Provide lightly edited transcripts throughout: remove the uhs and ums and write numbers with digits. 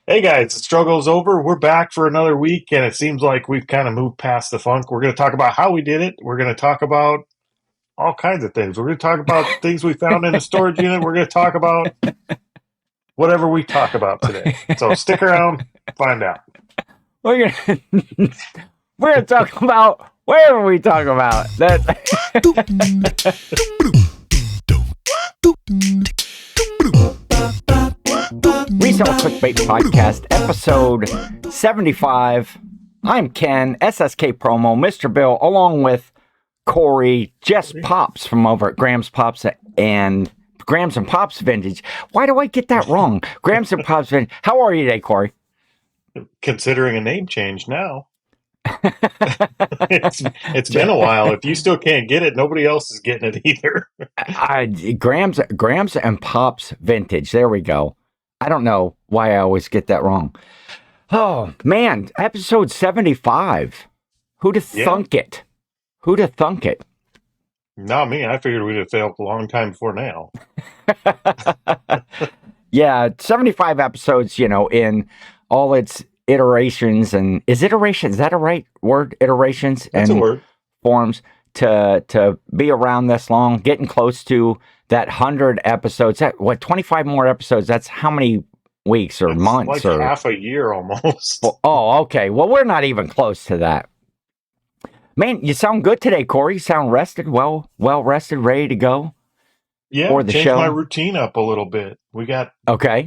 Hey guys, the struggle's over. We're back for another week, and it seems like we've kind of moved past the funk. We're going to talk about how we did it. We're going to talk about all kinds of things. We're going to talk about things we found in a storage unit. We're going to talk about whatever we talk about today. So stick around, find out. We're gonna we're gonna talk about whatever we talk about. That Reseller Clickbait Podcast, episode 75. I'm Ken, SSKPromo, Mr. Bill, along with Cory, Jess Pops from over at Grams Pops and Grams and Pops Vintage. Why do I get that wrong? Grams and Pops Vintage. How are you today, Cory? Considering a name change now. it's been a while. If you still can't get it, nobody else is getting it either. Grams and Pops Vintage. There we go. I don't know why I always get that wrong. Oh, man. Episode 75. Who'd have thunk it? Who'd have thunk it? Not me. I figured we'd have failed a long time before now. Yeah, 75 episodes, in all its iterations. And is that a right word? Iterations That's and a word. Forms to be around this long, getting close to that 100 episodes. 25 more episodes? That's how many weeks or That's months? like or half a year almost. Oh, okay. Well, we're not even close to that. Man, you sound good today, Cory. You sound rested, well rested, ready to go. Yeah, for the changed show. My routine up a little bit. We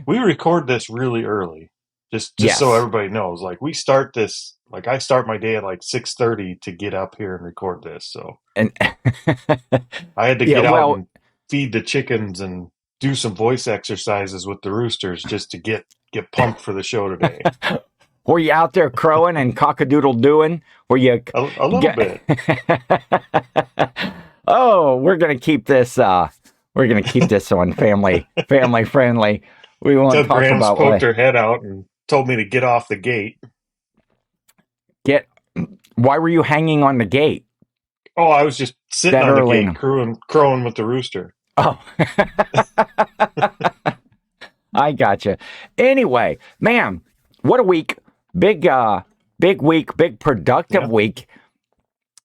record this really early, just Yes. so everybody knows. Like we start this, like I start my day at like 6:30 to get up here and record this. So And I had to get out and feed the chickens and do some voice exercises with the roosters just to get pumped for the show today. Were you out there crowing and cockadoodle doing? Were you a little bit? Oh, we're gonna keep this. We're gonna keep this one family friendly. We won't talk Grams about poked her head out and told me to get off the gate. Why were you hanging on the gate? Oh, I was just sitting on the gate, crowing with the rooster. Oh. I gotcha. Anyway, man, what a week. Big week, big productive week.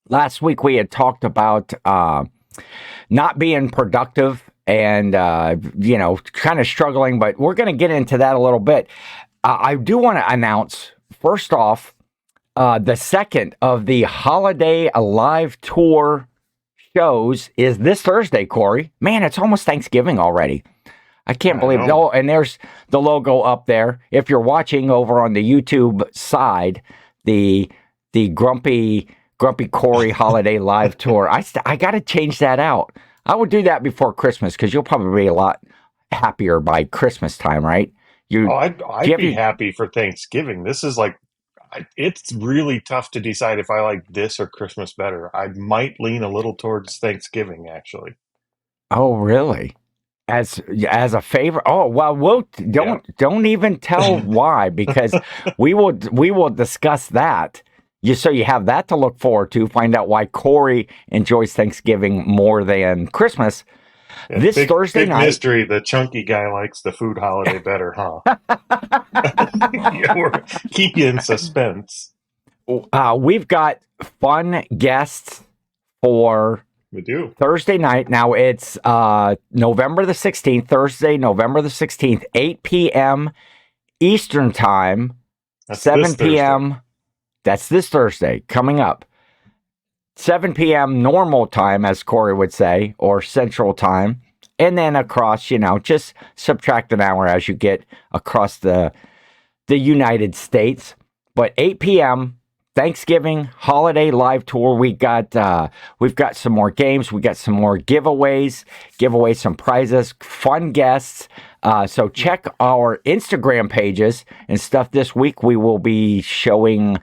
Last week we had talked about not being productive and, kind of struggling, but we're going to get into that a little bit. I do want to announce, first off, the second of the Holiday Live Tour shows is this Thursday, Cory. Man, it's almost Thanksgiving already. I can't believe it. Oh, and there's the logo up there. If you're watching over on the YouTube side, the Grumpy Cory Holiday Live Tour. I got to change that out. I would do that before Christmas because you'll probably be a lot happier by Christmas time, right? I'd be happy for Thanksgiving. This is like, it's really tough to decide if I like this or Christmas better. I might lean a little towards Thanksgiving, actually. Oh, really? As a favorite? Oh, well, don't even tell why, because we will discuss that. So you have that to look forward to. Find out why Cory enjoys Thanksgiving more than Christmas. Yeah, Thursday night. Mystery. The chunky guy likes the food holiday better, huh? Keep you in suspense. We've got fun guests for. We do. Thursday night. Now it's November the 16th, Thursday, November the 16th, 8 p.m. Eastern Time, 7 p.m. That's this Thursday coming up. 7 p.m. normal time, as Cory would say, or Central Time. And then across, just subtract an hour as you get across the United States. But 8 p.m., Thanksgiving Holiday Live Tour. We've got some more games. We got some more giveaways. Give away some prizes. Fun guests. So check our Instagram pages and stuff. This week we will be showing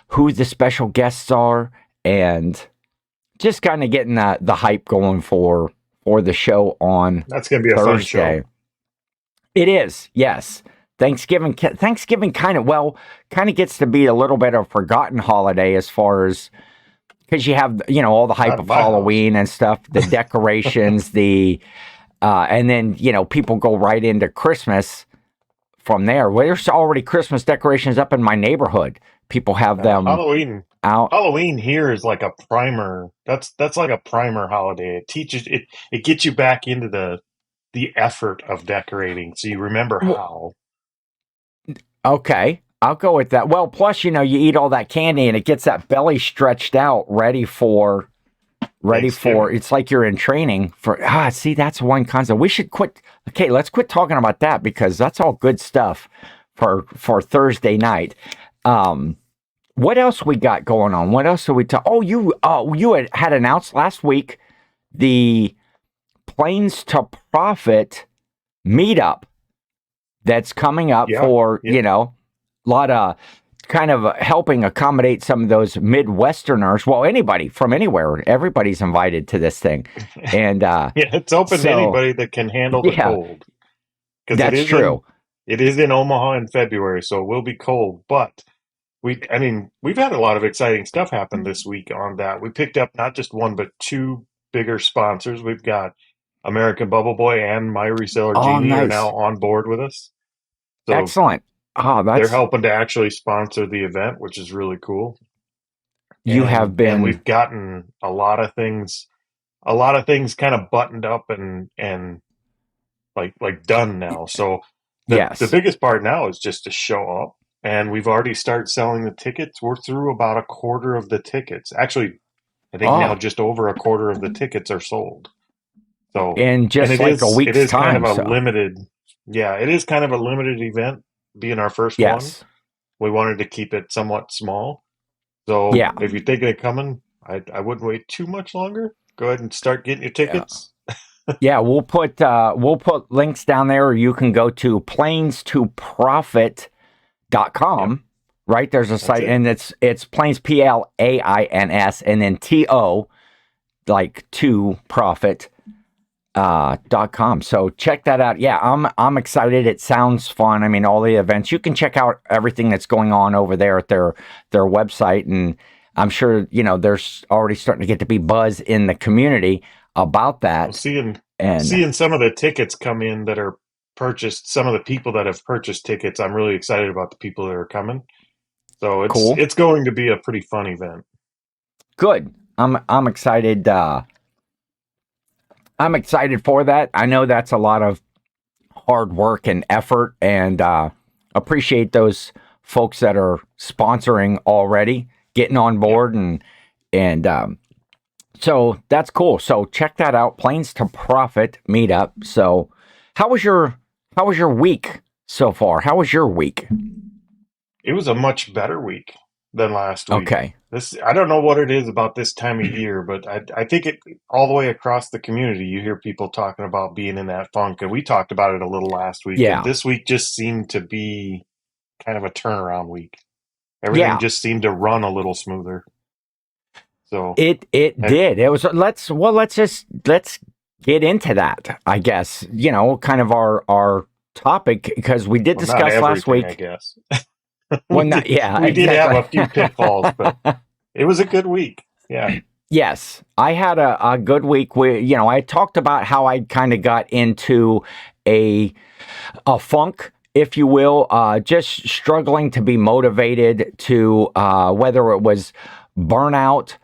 who the special guests are and just kind of getting the hype going for the show on. That's going to be a Thursday. Fun show. It is, yes. Thanksgiving kind of gets to be a little bit of a forgotten holiday as far as, because you have, all the hype of Halloween and stuff, the decorations, and then, people go right into Christmas from there. Well, there's already Christmas decorations up in my neighborhood. People have them out. Halloween here is like a primer. That's like a primer holiday. It teaches it. It gets you back into the effort of decorating, so you remember how. Okay, I'll go with that. Well, plus, you eat all that candy and it gets that belly stretched out, ready for. It's like you're in training for. See, that's one concept. We should quit. Okay, let's quit talking about that because that's all good stuff for Thursday night. What else we got going on? What else do we talk? Oh, you had announced last week the Planes to Profit meetup that's coming up for a lot of kind of helping accommodate some of those Midwesterners. Well, anybody from anywhere, everybody's invited to this thing, and it's open to anybody that can handle the cold. That's true. It is in Omaha in February, so it will be cold, but. We've had a lot of exciting stuff happen this week on that. We picked up not just one, but two bigger sponsors. We've got American Bubble Boy and My Reseller Genie are now on board with us. So excellent. They're helping to actually sponsor the event, which is really cool. And we've gotten a lot of things kind of buttoned up and like done now. So the biggest part now is just to show up. And we've already started selling the tickets. We're through about a quarter of the tickets. Actually, I think now just over a quarter of the tickets are sold. So in just a week's time. It is kind of a limited. Yeah, it is kind of a limited event, being our first one. We wanted to keep it somewhat small. So if you're thinking of coming, I wouldn't wait too much longer. Go ahead and start getting your tickets. We'll put links down there. Or you can go to planes2profit.com. Right, there's a site, and it's Planes PLAINS, and then TO, like to profit .com. So check that out. Yeah, I'm excited. It sounds fun. I mean, all the events, you can check out everything that's going on over there at their website, and I'm sure there's already starting to get to be buzz in the community about that. Well, seeing some of the tickets come in that are purchased, some of the people that have purchased tickets, I'm really excited about the people that are coming. So it's going to be a pretty fun event. Good. I'm excited. I'm excited for that. I know that's a lot of hard work and effort, and appreciate those folks that are sponsoring already, getting on board, and so that's cool. So check that out, Planes to Profit meetup. So how was your week so far? How was your week? It was a much better week than last week. Okay. I don't know what it is about this time of year, but I think it all the way across the community, you hear people talking about being in that funk, and we talked about it a little last week. Yeah. And this week just seemed to be kind of a turnaround week. Everything just seemed to run a little smoother. So it did. It was let's get into that. I guess kind of our topic, because we did discuss last week. I guess. We did have a few pitfalls, but it was a good week. Yeah. Yes, I had a good week. I talked about how I kind of got into a funk, if you will, just struggling to be motivated to whether it was burnout,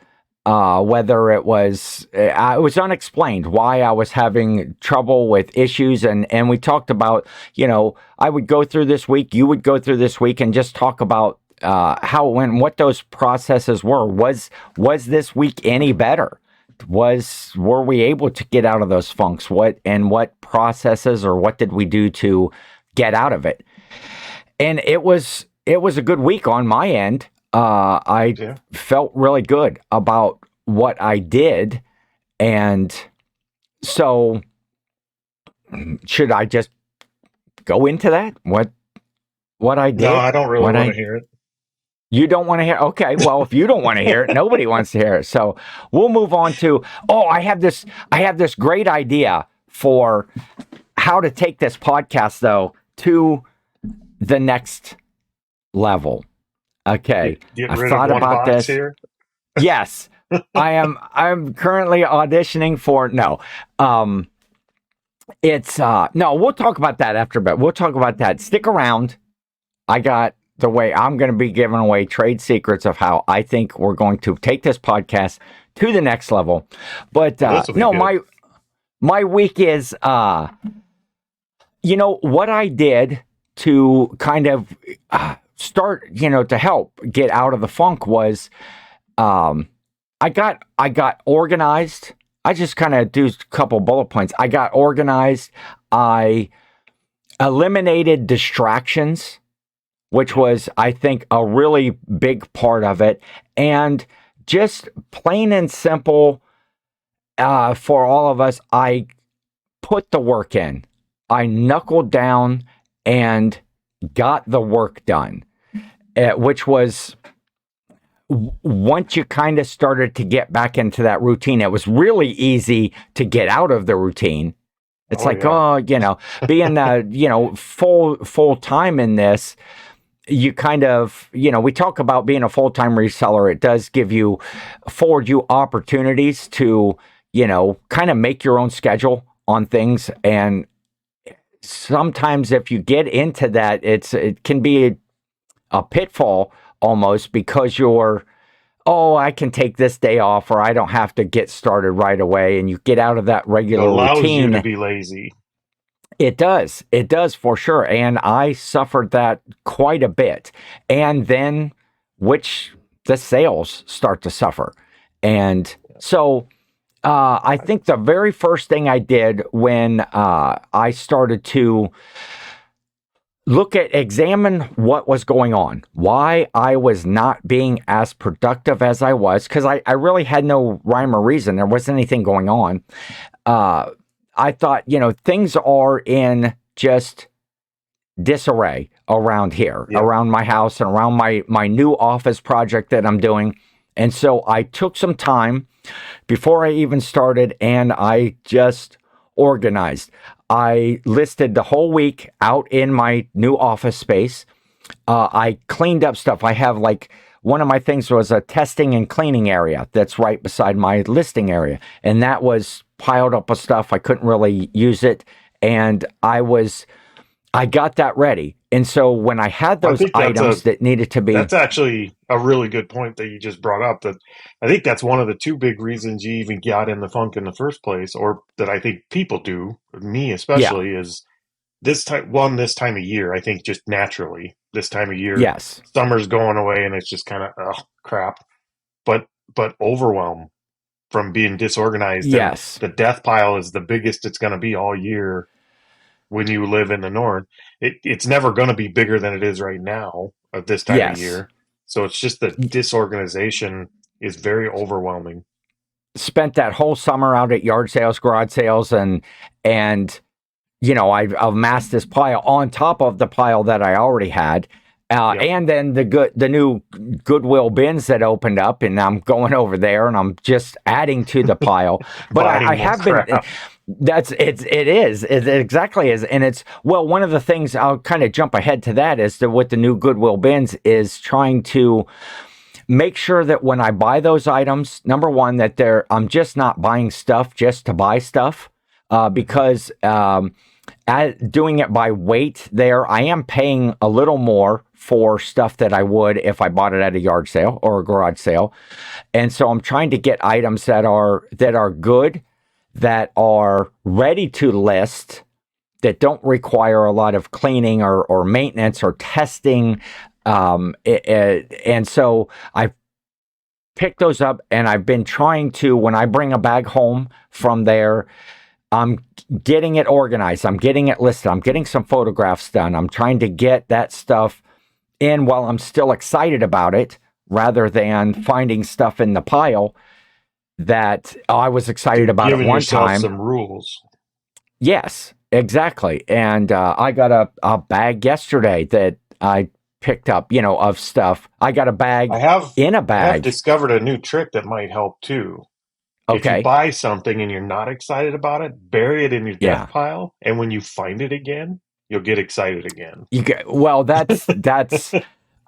whether it was unexplained why I was having trouble with issues, and we talked about I would go through this week, you would go through this week, and just talk about what those processes were. Was this week any better? Were we able to get out of those funks? What processes, or what did we do to get out of it? And it was a good week on my end. I felt really good about what I did. And so should I just go into that? What I did? No, I don't really want to hear it. You don't want to hear? Okay. Well, if you don't want to hear it, nobody wants to hear it. So we'll move on to, I have this great idea for how to take this podcast, though, to the next level. Okay. I've thought about this. Here? Yes. I'm currently auditioning for It's no, we'll talk about that after, but we'll talk about that. Stick around. I got the way I'm going to be giving away trade secrets of how I think we're going to take this podcast to the next level. But no, good. my week is what I did to kind of start, to help get out of the funk was I got organized. I just kind of do a couple bullet points. I got organized. I eliminated distractions, which was, I think, a really big part of it. And just plain and simple, for all of us, I put the work in. I knuckled down and got the work done, which was, once you kind of started to get back into that routine, it was really easy to get out of the routine. It's being, full time in this, you kind of, we talk about being a full-time reseller. It does afford you opportunities to, kind of make your own schedule on things. And sometimes if you get into that, it can be a pitfall almost, because I can take this day off, or I don't have to get started right away. And you get out of that regular routine. It allows you to be lazy. It does for sure. And I suffered that quite a bit. And then the sales start to suffer. And so I think the very first thing I did when I started to examine what was going on, why I was not being as productive as I was, because I really had no rhyme or reason. There wasn't anything going on. I thought, things are in just disarray around here, around my house, and around my new office project that I'm doing. And so I took some time before I even started, and I just organized. I listed the whole week out in my new office space. I cleaned up stuff. I have one of my things was a testing and cleaning area that's right beside my listing area. And that was piled up with stuff. I couldn't really use it. And I got that ready. And so when I had those items that needed to be... That's actually a really good point that you just brought up. That I think that's one of the two big reasons you even got in the funk in the first place, or that I think people do, me especially, is this time of year. I think just naturally this time of year, summer's going away and it's just kind of crap. But overwhelm from being disorganized. Yes, the death pile is the biggest it's going to be all year. When you live in the north, it's never going to be bigger than it is right now at this time of year. So it's just the disorganization is very overwhelming. Spent that whole summer out at yard sales, garage sales, and I've amassed this pile on top of the pile that I already had. And then the new Goodwill bins that opened up, and I'm going over there and I'm just adding to the pile. But I have been. It exactly is. And it's, one of the things, I'll kind of jump ahead to that, is that with the new Goodwill bins is trying to make sure that when I buy those items, number one, that I'm just not buying stuff just to buy stuff, because doing it by weight there, I am paying a little more for stuff that I would if I bought it at a yard sale or a garage sale. And so I'm trying to get items that are good, that are ready to list, that don't require a lot of cleaning or maintenance or testing. And so I picked those up, and I've been trying to, when I bring a bag home from there, I'm getting it organized. I'm getting it listed. I'm getting some photographs done. I'm trying to get that stuff in while I'm still excited about it, rather than finding stuff in the pile that I was excited about at one time. Some rules. Yes, exactly. And I got a bag yesterday that I picked up, of stuff. I got a bag in a bag. I have discovered a new trick that might help too. Okay. If you buy something and you're not excited about it, bury it in your death pile, and when you find it again, you'll get excited again. That's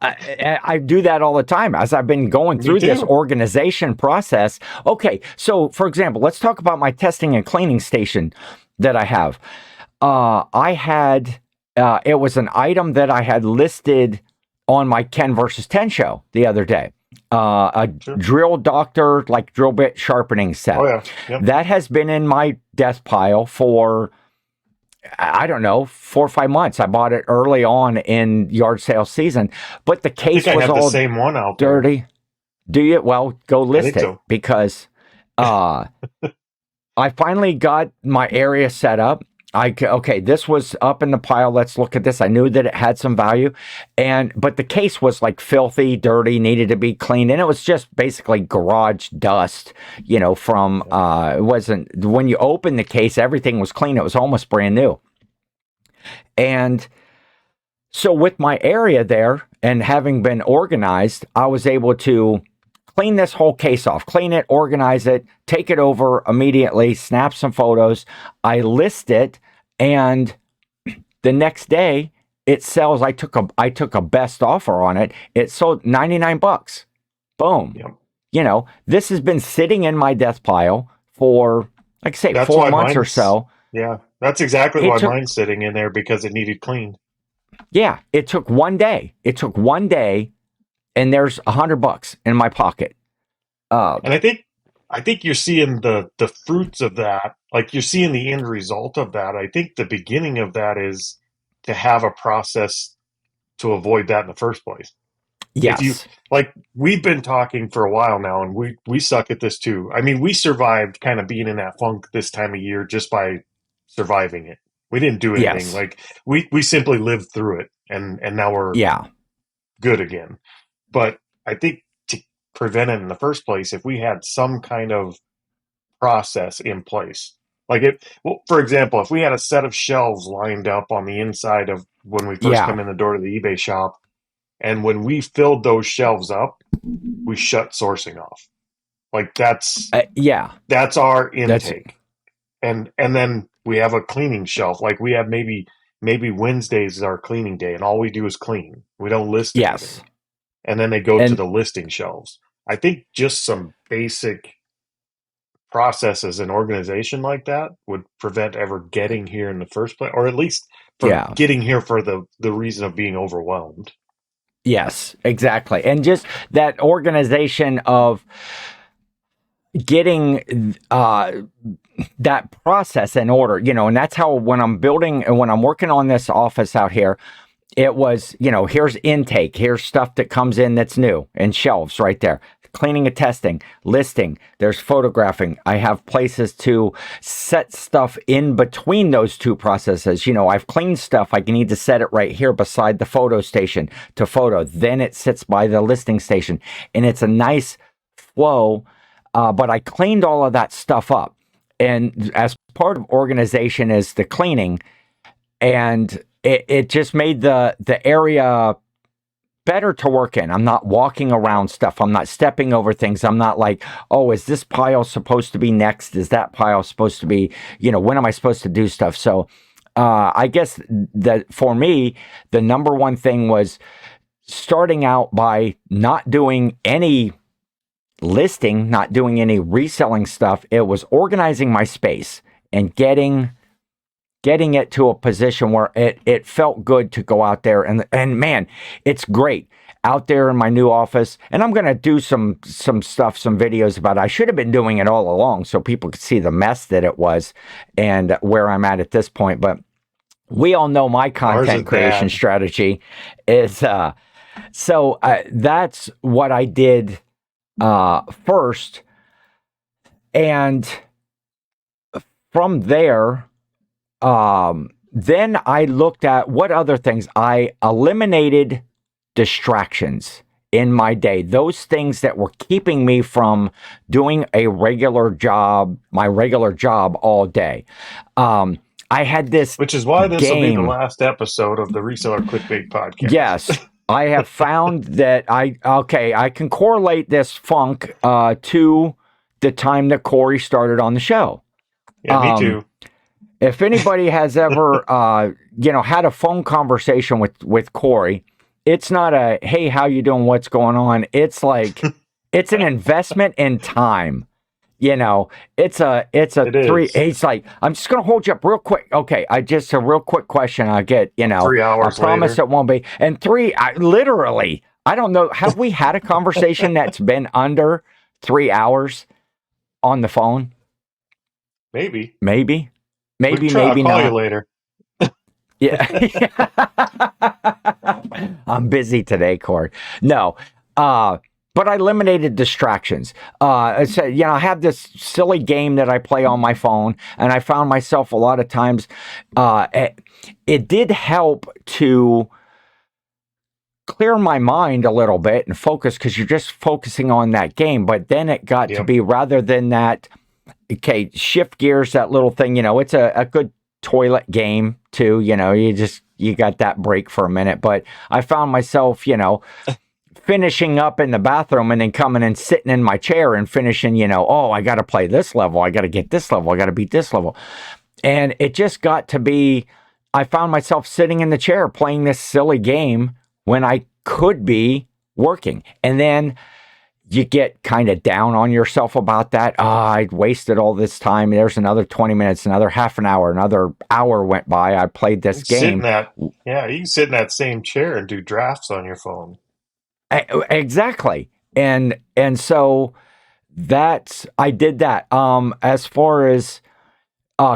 I do that all the time as I've been going through this organization process. Okay, so for example, let's talk about my testing and cleaning station. that I have. I had, it was an item that I had listed on my Ken versus 10 show the other day. A drill doctor, like drill bit sharpening set. Oh, yeah. Yep. That has been in my desk pile for, I don't know, 4 or 5 months. I bought it early on in yard sale season, but the case was all the same one out dirty. There. Do you? Well, go list it so. because I finally got my area set up. Okay, this was up in the pile. Let's look at this. I knew that it had some value, but the case was like filthy, dirty, needed to be cleaned, and it was just basically garage dust. From it wasn't, when you open the case, everything was clean. It was almost brand new. And so with my area there and having been organized, I was able to clean this whole case off, clean it, organize it, take it over immediately, snap some photos. I list it, and the next day it sells. I took a best offer on it. It sold $99. Boom. Yep. This has been sitting in my death pile for, like I say, 4 months or so. Yeah, that's exactly why mine's sitting in there, because it needed cleaned. Yeah, it took one day. And there's $100 in my pocket. And I think you're seeing the fruits of that. Like, you're seeing the end result of that. I think the beginning of that is to have a process to avoid that in the first place. Yes. We've been talking for a while now, and we suck at this too. I mean, we survived kind of being in that funk this time of year just by surviving it. We didn't do anything. Yes. Like, we simply lived through it, and now we're good again. But I think to prevent it in the first place, if we had some kind of process in place, for example, if we had a set of shelves lined up on the inside of when we first come in the door to the eBay shop, and when we filled those shelves up, we shut sourcing off. Like, that's our intake. And then we have a cleaning shelf. Like, we have maybe Wednesdays is our cleaning day, and all we do is clean. We don't list anything. And then they go to the listing shelves. I think just some basic processes and organization like that would prevent ever getting here in the first place, or at least getting here for the reason of being overwhelmed. Yes, exactly. And just that organization of getting that process in order, and that's how, when I'm building and when I'm working on this office out here, it was, here's intake, here's stuff that comes in that's new, and shelves right there. Cleaning and testing, listing, there's photographing. I have places to set stuff in between those two processes. I've cleaned stuff. I need to set it right here beside the photo station to photo. Then it sits by the listing station, and it's a nice flow. But I cleaned all of that stuff up. And as part of organization is the cleaning, and it just made the area better to work in. I'm not walking around stuff. I'm not stepping over things. I'm not like, oh, is this pile supposed to be next? Is that pile supposed to be, when am I supposed to do stuff? So I guess that for me, the number one thing was starting out by not doing any listing, not doing any reselling stuff. It was organizing my space and getting it to a position where it felt good to go out there. And man, it's great out there in my new office. And I'm going to do some stuff, some videos about it. I should have been doing it all along so people could see the mess that it was and where I'm at this point. But we all know my content creation strategy is, so that's what I did first. And from there, then I looked at what other things. I eliminated distractions in my day. Those things that were keeping me from doing my regular job all day. I had this, which is why this will be the last episode of the Reseller Clickbait podcast. Yes. I have found that I can correlate this funk to the time that Cory started on the show. Yeah, me too. If anybody has ever, had a phone conversation with Cory, it's not a, hey, how you doing? What's going on? It's like, it's an investment in time. it's a It three. is. He's like, I'm just gonna hold you up real quick. Okay, I just a real quick question. I get, 3 I hours promise later. it won't be. And three, I don't know. Have we had a conversation that's been under 3 hours on the phone? Maybe. Maybe, We can maybe, try. I'll maybe call you not. later. Yeah. I'm busy today, Cory. No. But I eliminated distractions. I have this silly game that I play on my phone, and I found myself a lot of times. It did help to clear my mind a little bit and focus because you're just focusing on that game. But then it got to Yep. be rather than that. Okay, shift gears. That little thing. It's a good toilet game too. You got that break for a minute. But I found myself, finishing up in the bathroom and then coming and sitting in my chair and finishing, I got to play this level. I got to get this level. I got to beat this level. And it just got to be, I found myself sitting in the chair playing this silly game when I could be working. And then you get kind of down on yourself about that. I wasted all this time. There's another 20 minutes, another half an hour, another hour went by. I played this game. You can sit in that same chair and do drafts on your phone. Exactly. And so I did that. As far as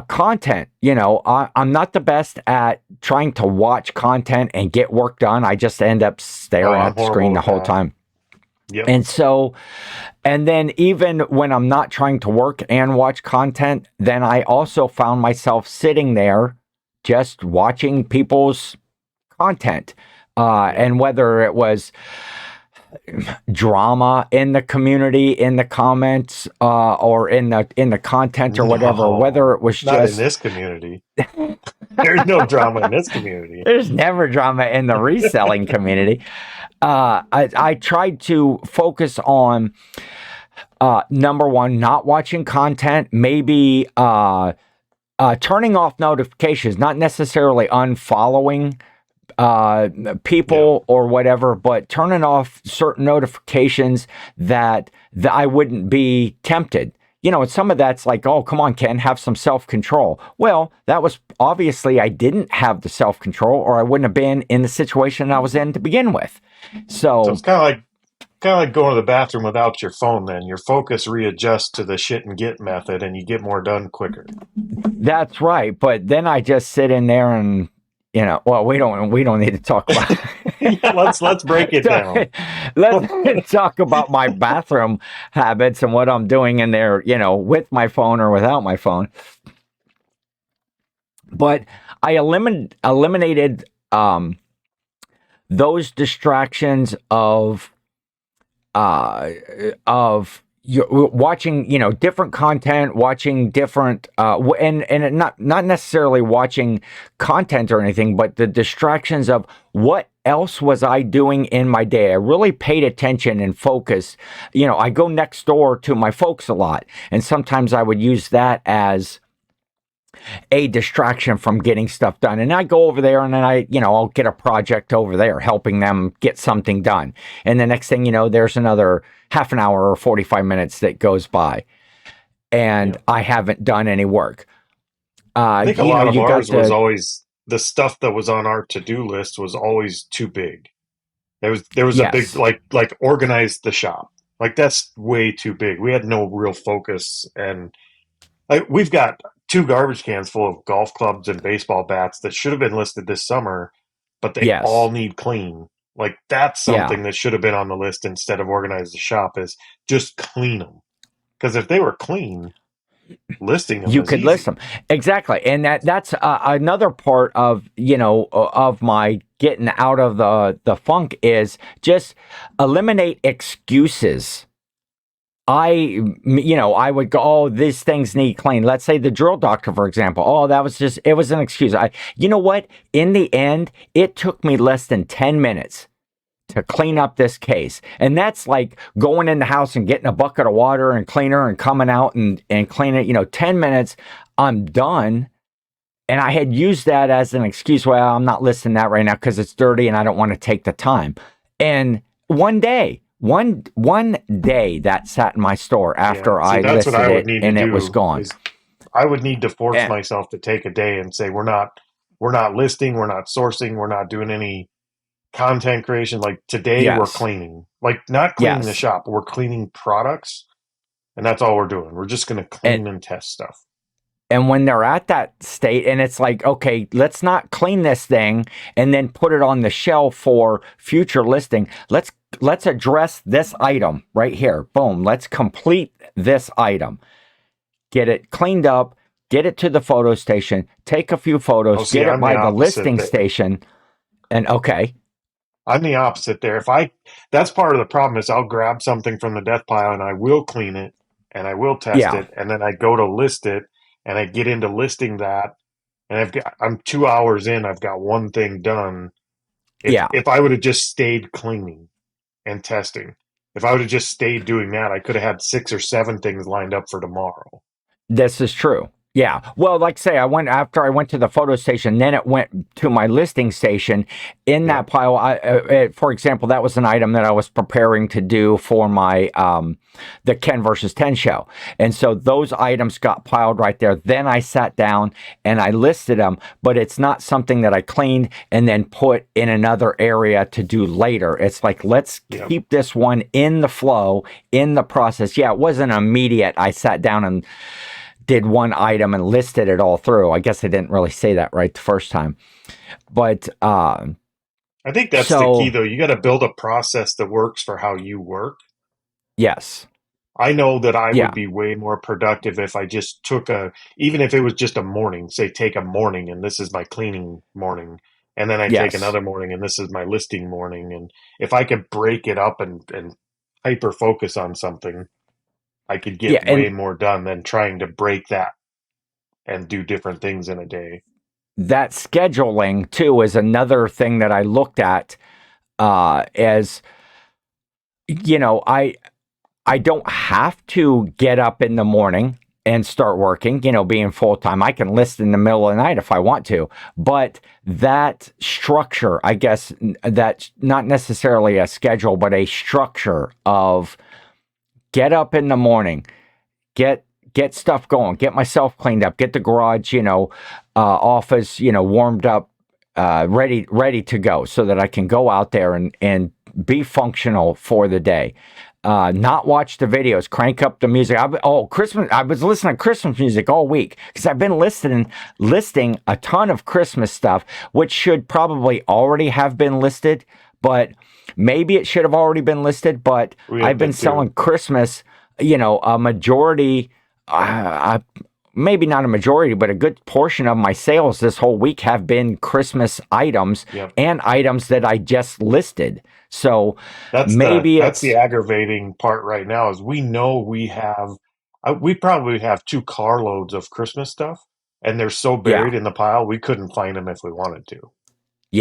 content, I'm not the best at trying to watch content and get work done. I just end up staring I'm at the screen the whole time. Yep. And then even when I'm not trying to work and watch content, then I also found myself sitting there just watching people's content. And whether it was drama in the community, in the comments, or in the content or whatever, whether it was not just in this community. There's no drama in this community. There's never drama in the reselling community. I tried to focus on number one, not watching content, maybe turning off notifications, not necessarily unfollowing people or whatever, but turning off certain notifications that I wouldn't be tempted. And some of that's like, oh, come on, Ken, have some self-control. Well, that was obviously I didn't have the self-control, or I wouldn't have been in the situation I was in to begin with. So it's kind of like going to the bathroom without your phone. Then your focus readjusts to the shit and get method, and you get more done quicker. That's right. But then I just sit in there and well, we don't need to talk about let's break it down. Let's talk about my bathroom habits and what I'm doing in there, with my phone or without my phone. But I eliminated those distractions of watching, different content, watching different, and not necessarily watching content or anything, but the distractions of what else was I doing in my day. I really paid attention and focused. I go next door to my folks a lot, and sometimes I would use that as a distraction from getting stuff done. And I go over there and then I'll get a project over there, helping them get something done. And the next thing you know, there's another half an hour or 45 minutes that goes by and I haven't done any work. I think a lot of ours was always the stuff that was on our to-do list was always too big. There was a big, like organize the shop. Like that's way too big. We had no real focus, and we've got 2 garbage cans full of golf clubs and baseball bats that should have been listed this summer, but they all need clean. Like that's something that should have been on the list instead of organize the shop, is just clean them. Because if they were clean, listing them, you could list them exactly, and that's another part of of my getting out of the funk is just eliminate excuses. I would go, oh, these things need clean. Let's say the drill doctor, for example. Oh, it was an excuse. You know what? In the end, it took me less than 10 minutes to clean up this case. And that's like going in the house and getting a bucket of water and cleaner and coming out and clean it. 10 minutes, I'm done. And I had used that as an excuse. Well, I'm not listing that right now because it's dirty and I don't want to take the time. And one day, one day that sat in my store Yeah. after See, I that's what listed I would it need to and it was do gone. is I would need to force And myself to take a day and say we're not listing, we're not sourcing, we're not doing any content creation. Like today we're yes, cleaning. Like not cleaning the yes. shop, we're cleaning products, and that's all we're doing. We're just going to And clean and test stuff. and when they're at that state and it's like, okay, let's not clean this thing and then put it on the shelf for future listing. Let's address this item right here. Boom. Let's complete this item. Get it cleaned up, get it to the photo station, take a few Oh, photos, see, get it I'm the by the opposite listing there. station, and okay. I'm the opposite there. If I That's part of the problem is I'll grab something from the death pile and I will clean it and I will test Yeah. it and then I go to list it and I get into listing that and I'm 2 hours in, I've got one thing done. Yeah. If I would have just stayed cleaning and testing, if I would have just stayed doing that, I could have had 6 or 7 things lined up for tomorrow. This is true. Yeah. Well, like say, after I went to the photo station, then it went to my listing station. In Yeah. that pile, for example, that was an item that I was preparing to do for my the Ken versus 10 show, and so those items got piled right there. Then I sat down and I listed them, but it's not something that I cleaned and then put in another area to do later. It's like let's Yeah. keep this one in the flow, in the process. Yeah, it wasn't immediate. I sat down and did one item and listed it all through. I guess I didn't really say that right the first time. But I think that's the key so though. You got to build a process that works for how you work. yes. I know that I Yeah. would be way more productive if I just even if it was just a morning, say take a morning and this is my cleaning morning, and then I take Yes. another morning and this is my listing morning. And if I could break it up and hyper focus on something, I could Yeah. get way And more done than trying to break that and do different things in a day. that scheduling too is another thing that I looked at as I don't have to get up in the morning and start working, being full time. I can list in the middle of the night if I want to. But that structure, I guess, that's not necessarily a schedule, but a structure of get up in the morning, get get stuff going, get myself cleaned up, get the garage, office, warmed up, ready to go, so that I can go out there and be functional for the day. Not watch the videos, crank up the music. Christmas! I was listening to Christmas music all week because I've been listing a ton of Christmas stuff, which should probably already have been listed, but maybe it should have already been listed. But We I've have been that too. selling Christmas, a majority. Maybe not a majority, but a good portion of my sales this whole week have been Christmas items Yep. and items that I just listed. So maybe That's the it's, aggravating part right now is we know we probably have 2 carloads of Christmas stuff and they're so yeah, buried in the pile we couldn't find them if we wanted to.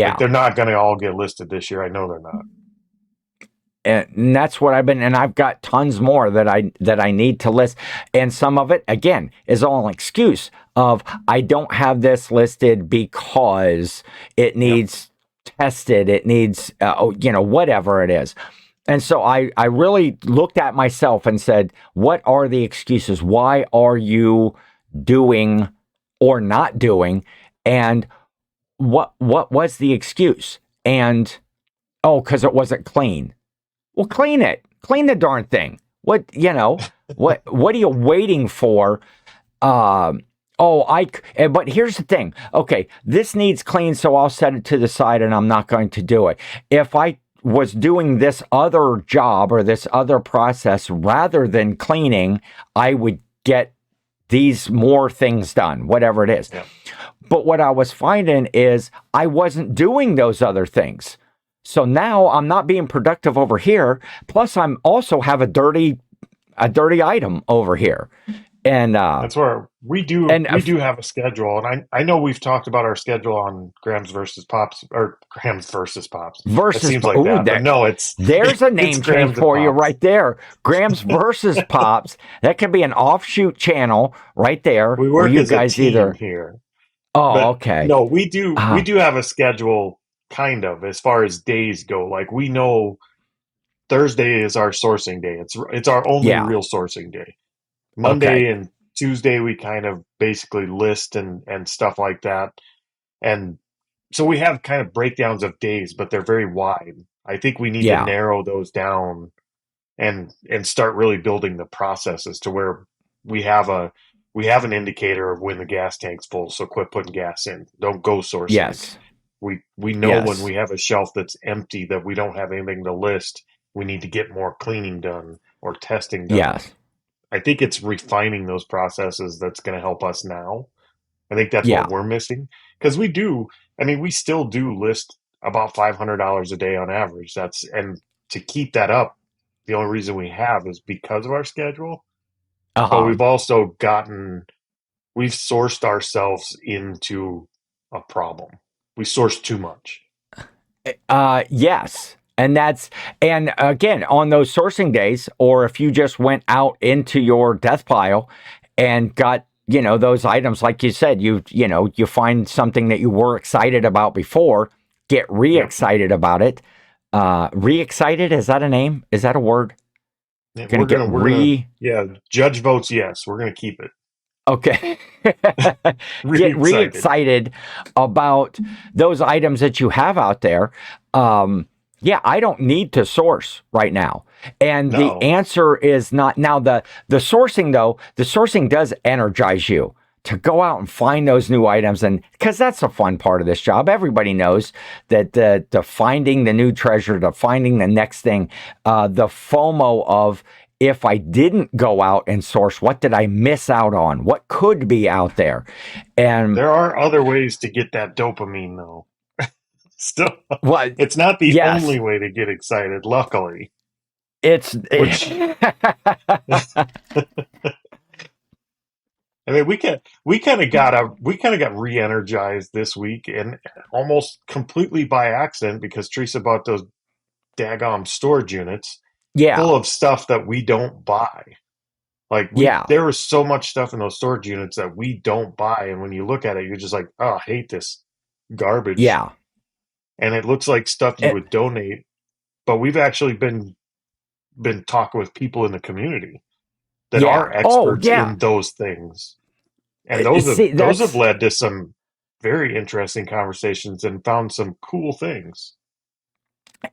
Like yeah. they're not going to all get listed this year. I know they're not. And that's what and I've got tons more that I need to list. And some of it, again, is all an excuse of I don't have this listed because it Yep. needs tested, it needs, whatever it is. And so I really looked at myself and said, what are the excuses? Why are you doing or not doing? And what was the excuse? And because it wasn't clean. Well, clean it. Clean the darn thing. What are you waiting for? Um, but here's the thing. Okay, this needs clean, so I'll set it to the side and I'm not going to do it. If I was doing this other job or this other process rather than cleaning, I would get these more things done, whatever it is. Yep. But what I was finding is I wasn't doing those other things. So now I'm not being productive over here. Plus, I'm also have a dirty item over here. And That's where and we do have a schedule, and I know we've talked about our schedule on Grams versus Pops or Grams versus Pops. It versus, seems like ooh, that, but no, there's a it's name change Grams and for you Pops. right there. Grams versus Pops. That could be an offshoot channel right there We where work you as a guys team either. here. Oh, But okay. no, we Uh, do have a schedule kind of as far as days go. Like we know Thursday is our sourcing day. It's our only Yeah. real sourcing day. Okay. Monday and Tuesday we kind of basically list and stuff like that. And so we have kind of breakdowns of days, but they're very wide. I think we need to Yeah. narrow those down and start really building the processes to where we have an indicator of when the gas tank's full. So quit putting gas in. Don't go sourcing. Yes. We know when Yes. we have a shelf that's empty that we don't have anything to list. We need to get more cleaning done or testing done. Yes. I think it's refining those processes that's going to help us now. I think that's Yeah. what we're missing because we still do list about $500 a day on average. And to keep that up, the only reason we have is because of our schedule. But Uh-huh. we've sourced ourselves into a problem. We source too much. Yes. And again, on those sourcing days, or if you just went out into your death pile and got, those items, like you said, you find something that you were excited about before, get Yep. re-excited about it. Re-excited, is that a name? Is that a word? Yeah, Gonna get yeah, judge votes yes. We're gonna keep it. Okay. Get Re-excited. re-excited about those items that you have out there. Yeah, I don't need to source right now. And the No. answer is not now. The sourcing, though, the sourcing does energize you to go out and find those new items. And because that's a fun part of this job. Everybody knows that the finding the new treasure, the finding the next thing, the FOMO of, if I didn't go out and source, what did I miss out on? What could be out there? And There are other ways to get that dopamine, though. Still, what? it's not the Yes, only way to get excited, luckily. it's. Which we kind of got re-energized this week, and almost completely by accident because Teresa bought those daggone storage units Yeah, full of stuff that we don't buy. Like yeah, there was so much stuff in those storage units that we don't buy, and when you look at it, you're just like, oh, I hate this garbage. yeah. And it looks like stuff you It, would donate, but we've actually been talking with people in the community that yeah. are Oh, experts yeah. in those things, and those See, have that's led to some very interesting conversations and found some cool things.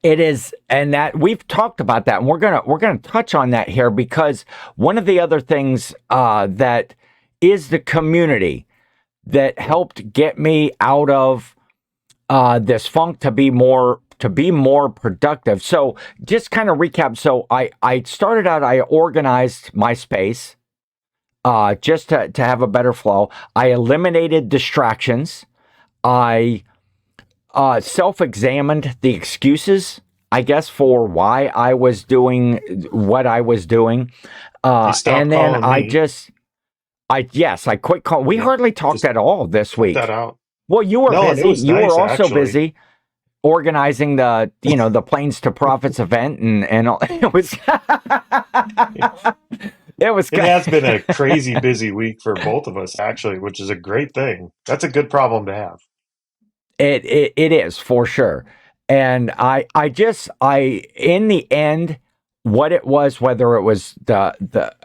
it is, and that we've talked about that, and we're gonna touch on that here because one of the other things that is the community that helped get me out of this funk to be more productive. So just kind of recap. So I started out, I organized my space just to have a better flow. I eliminated distractions. I self-examined the excuses, I guess, for why I was doing what I was doing. You stop And then calling me. I quit calling. We Yeah, hardly talked just at all this cut that week. out. Well, you were No, and it busy. was You were nice also actually. busy organizing the Planes to Profits event, and all, it was it was It has been a crazy busy week for both of us actually, which is a great thing. That's a good problem to have. it is for sure. And I in the end, what it was, whether it was the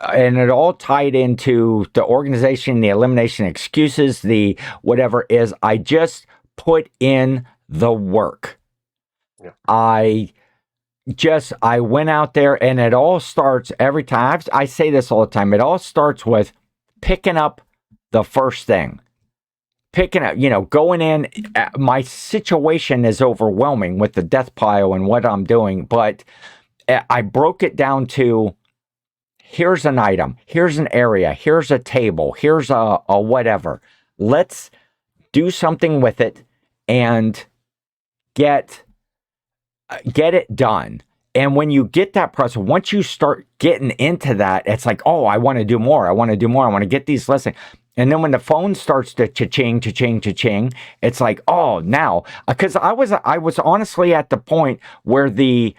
and it all tied into the organization, the elimination excuses, the whatever is, I just put in the work. Yeah. I went out there, and it all starts every time. I say this all the time. It all starts with picking up the first thing. Picking up, going in. My situation is overwhelming with the death pile and what I'm doing, but I broke it down to, here's an item, here's an area, here's a table, here's a whatever. Let's do something with it and get it done. And when you get that process, once you start getting into that, it's like, oh, I want to do more. I want to do more. I want to get these listings. And then when the phone starts to cha-ching, cha-ching, cha-ching, it's like, oh, now, because I was honestly at the point where the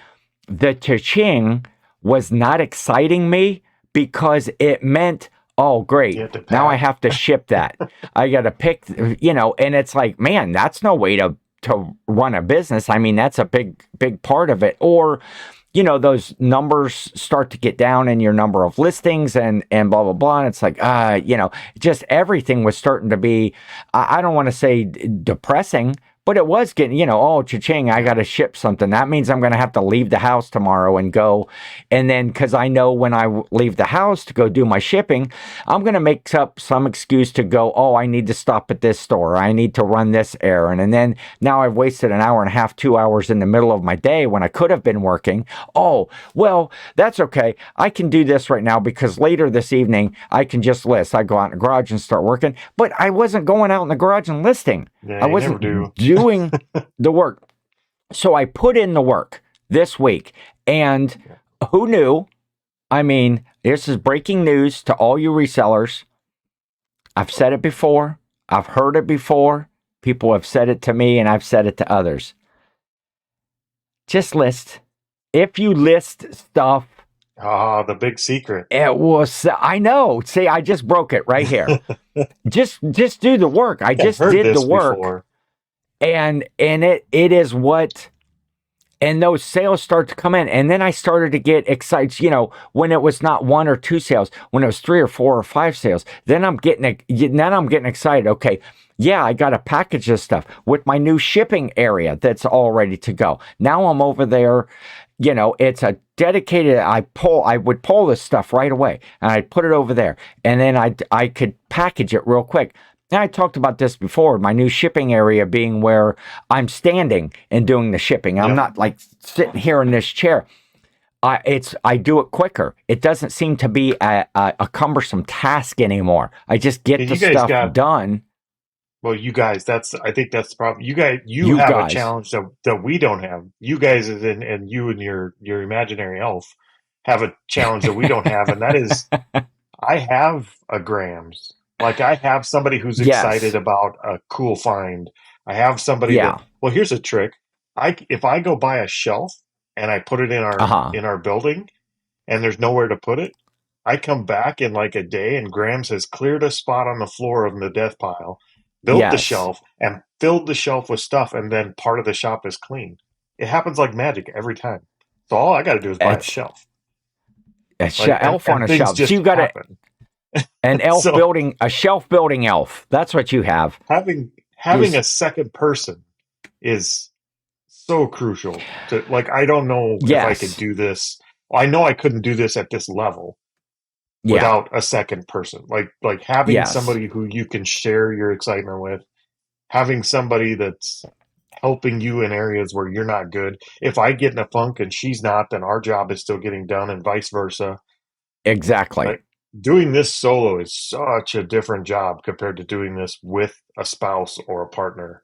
cha-ching was not exciting me because it meant, oh, You great, have to now I pack. have to ship that. I got to pick, and it's like, man, that's no way to run a business. I mean, that's a big part of it. Or, those numbers start to get down in your number of listings and blah, blah, blah. And it's like, just everything was starting to be, I don't want to say depressing, but it was getting, oh, cha-ching, I got to ship something. That means I'm going to have to leave the house tomorrow and go. And then, because I know when I leave the house to go do my shipping, I'm going to make up some excuse to go, oh, I need to stop at this store. I need to run this errand. And then now I've wasted an hour and a half, 2 hours in the middle of my day when I could have been working. Oh, well, that's okay. I can do this right now because later this evening, I can just list. I go out in the garage and start working. But I wasn't going out in the garage and listing. Yeah, I wasn't doing the work. So I put in the work this week. And who knew? I mean, this is breaking news to all you resellers. I've said it before. I've heard it before. People have said it to me and I've said it to others. Just list. If you list stuff. The big secret. It was, I know. See, I just broke it right here. just do the work. I just did the work. Before. And it is what, and those sales start to come in. And then I started to get excited, when it was not 1 or 2 sales, when it was 3 or 4 or 5 sales, then I'm getting excited. Okay. Yeah, I got to package this stuff with my new shipping area that's all ready to go. Now I'm over there. It's a dedicated, I would pull this stuff right away and I'd put it over there. And then I could package it real quick. And I talked about this before, my new shipping area being where I'm standing and doing the shipping. I'm not like sitting here in this chair. I do it quicker. It doesn't seem to be a cumbersome task anymore. I just get the stuff done. Well, you guys, I think that's the problem. You have a challenge that we don't have. You guys and you and your imaginary elf have a challenge that we don't have, and that is I have a Grams. Like I have somebody who's excited about a cool find. I have somebody well, here's a trick. If I go buy a shelf and I put it in our building and there's nowhere to put it, I come back in like a day and Grams has cleared a spot on the floor of the death pile, built the shelf, and filled the shelf with stuff, and then part of the shop is clean. It happens like magic every time. So all I got to do is buy a shelf. Elf on a shelf. So you got to an elf building, a shelf building elf. That's what you have. Having a second person is so crucial to, like, I don't know if I could do this. I know I couldn't do this at this level without a second person. Like having somebody who you can share your excitement with, having somebody that's helping you in areas where you're not good. If I get in a funk and she's not, then our job is still getting done, and vice versa. Exactly. Like, doing this solo is such a different job compared to doing this with a spouse or a partner.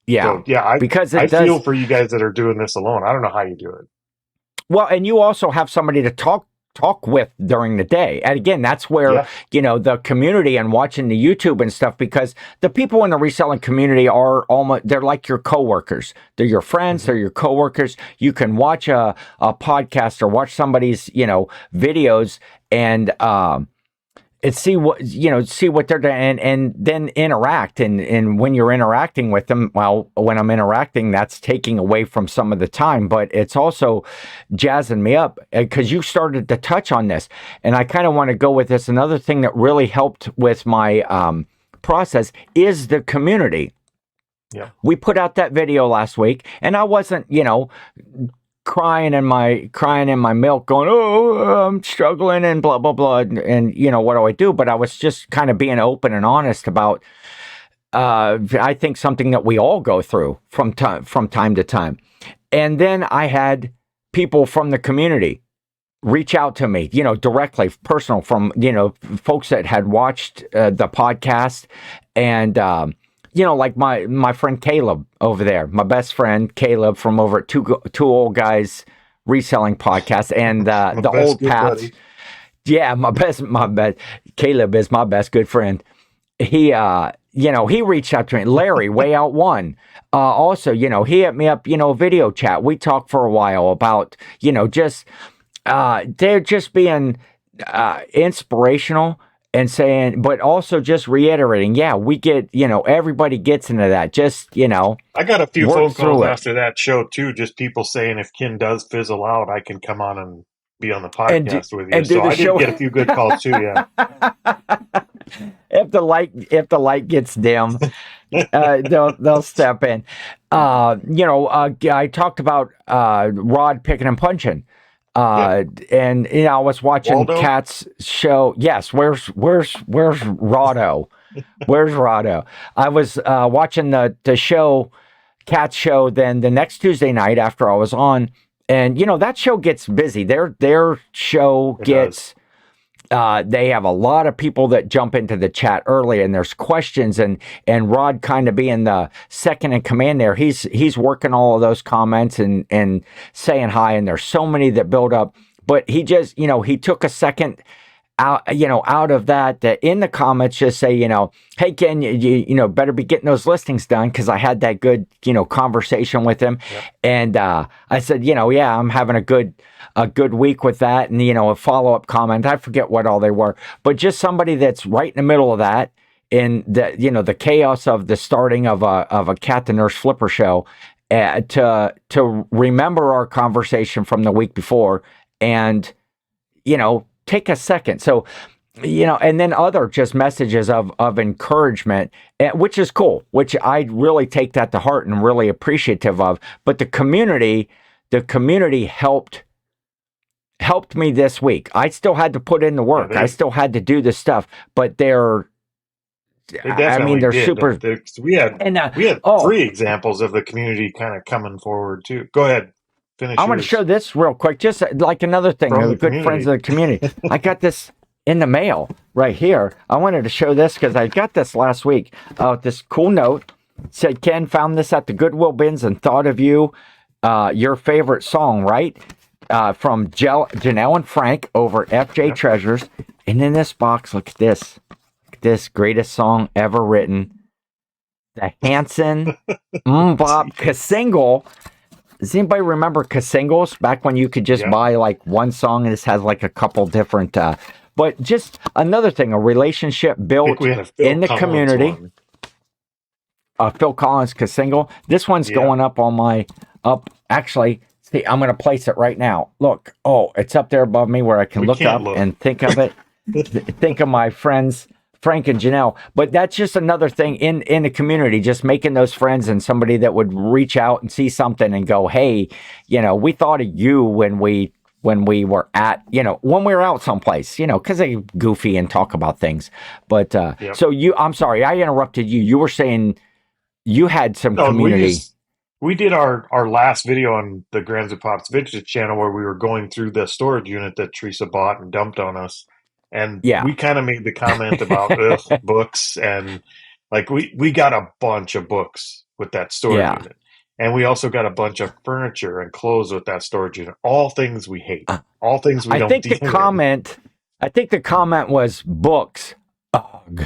Yeah. So, I feel for you guys that are doing this alone. I don't know how you do it. Well, and you also have somebody to talk with during the day. And again, that's where, the community and watching the YouTube and stuff, because the people in the reselling community they're like your coworkers. They're your friends, they're your coworkers. You can watch a podcast or watch somebody's, videos and see what they're doing and then interact. And when you're interacting with them, well, when I'm interacting, that's taking away from some of the time, but it's also jazzing me up because you started to touch on this. And I kind of want to go with this. Another thing that really helped with my process is the community. Yeah. We put out that video last week and I wasn't, crying in my milk going, oh, I'm struggling and blah, blah, blah. And what do I do? But I was just kind of being open and honest about, I think something that we all go through from time to time. And then I had people from the community reach out to me, directly, personal, from, folks that had watched the podcast and, like my friend Caleb over there, my best friend Caleb from over at Two Old Guys Reselling Podcast, and the old Pats. Buddy. Yeah, my best. Caleb is my best good friend. He he reached out to me. Larry, Way Out One. Also, he hit me up. Video chat. We talked for a while about they're just being inspirational. and saying, but also just reiterating, yeah, we get, everybody gets into that. Just, I got a few work phone calls through it. after that show too, just people saying if Ken does fizzle out, I can come on and be on the And do, podcast with you. and do So the I did show. get a few good calls too. Yeah. If the light gets dim, they'll step in. I talked about Rod picking and punching. Yep. And I was watching Waldo? Kat's show. Yes, where's Rado? Where's Rado? I was watching the show, Kat's show. Then the next Tuesday night after I was on, and that show gets busy. Their show It gets. They have a lot of people that jump into the chat early, and there's questions, and Rod kind of being the second in command there. He's working all of those comments and saying hi, and there's so many that build up. But he just, he took a second out of that in the comments, just say, hey, Ken, you better be getting those listings done, because I had that good, conversation with him. Yep. And I said, yeah, I'm having a good week with that. And, a follow-up comment. I forget what all they were, but just somebody that's right in the middle of that, in the, the chaos of the starting of a Cat the Nurse Flipper show, to remember our conversation from the week before, and, take a second. So, and then other just messages of encouragement, which is cool, which I really take that to heart and really appreciative of. But the community helped me this week. I still had to put in the work. I still had to do the stuff, but they're super. We had 3 examples of the community kind of coming forward too. Go ahead. I want to show this real quick, just like another thing. Good friends of the community. I got this in the mail right here. I wanted to show this because I got this last week. This cool note said, Ken, found this at the Goodwill bins and thought of you. Your favorite song, right? From Janelle and Frank over FJ Treasures. And in this box, look at this. This greatest song ever written. The Hanson Mbop Kasingle. Does anybody remember Kasingles back when you could just buy like one song and this has like a couple different, but just another thing, a relationship built in the community. Phil Collins Kasingle. This one's going up on actually, see, I'm going to place it right now. Look, it's up there above me where I can look up and think of it. Think of my friends, Frank and Janelle. But that's just another thing in the community, just making those friends and somebody that would reach out and see something and go, hey, we thought of you when we were at, when we were out someplace, because they goofy and talk about things. But so I'm sorry, I interrupted you. You were saying you had some community. We did our last video on the Grams and Pops Vintage channel where we were going through the storage unit that Teresa bought and dumped on us. And we kind of made the comment about books, and like we got a bunch of books with that storage unit. And we also got a bunch of furniture and clothes with that storage unit. All things we hate. All things we don't I think the comment was books. Ugh.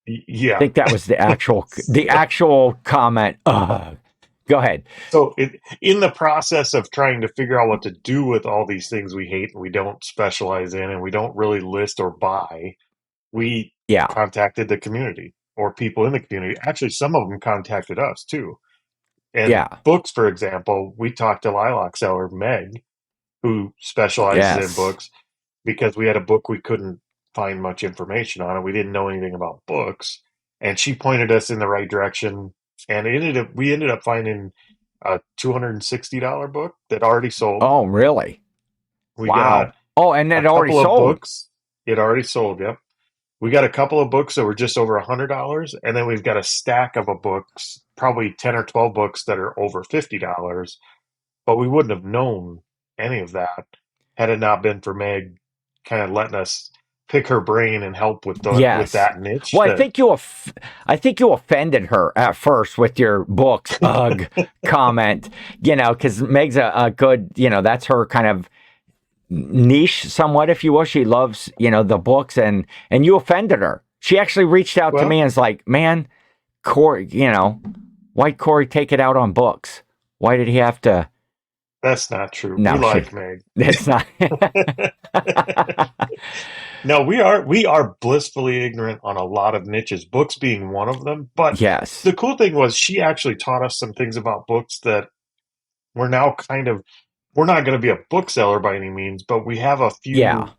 Yeah. I think that was the actual comment. Ugh. Go ahead. So in the process of trying to figure out what to do with all these things we hate and we don't specialize in and we don't really list or buy, we contacted the community or people in the community. Actually, some of them contacted us too. And books, for example, we talked to Lilac seller Meg, who specializes in books, because we had a book we couldn't find much information on and we didn't know anything about books. And she pointed us in the right direction. And we ended up finding a $260 book that already sold. Oh, really? Wow. And it already sold. Books. It already sold, yep. We got a couple of books that were just over $100, and then we've got a stack of books, probably 10 or 12 books that are over $50, but we wouldn't have known any of that had it not been for Meg kind of letting us pick her brain and help with with that niche. Well, I think you offended her at first with your books comment, because Meg's a good, that's her kind of niche somewhat, if you will. She loves, the books, and you offended her. She actually reached out to me and was like, man, Cory, why'd Cory take it out on books? Why did he have to? That's not true. We No, like Meg. it's not. No, we are blissfully ignorant on a lot of niches, books being one of them. But Yes. the cool thing was she actually taught us some things about books that we're now we're not going to be a bookseller by any means, but we have Yeah.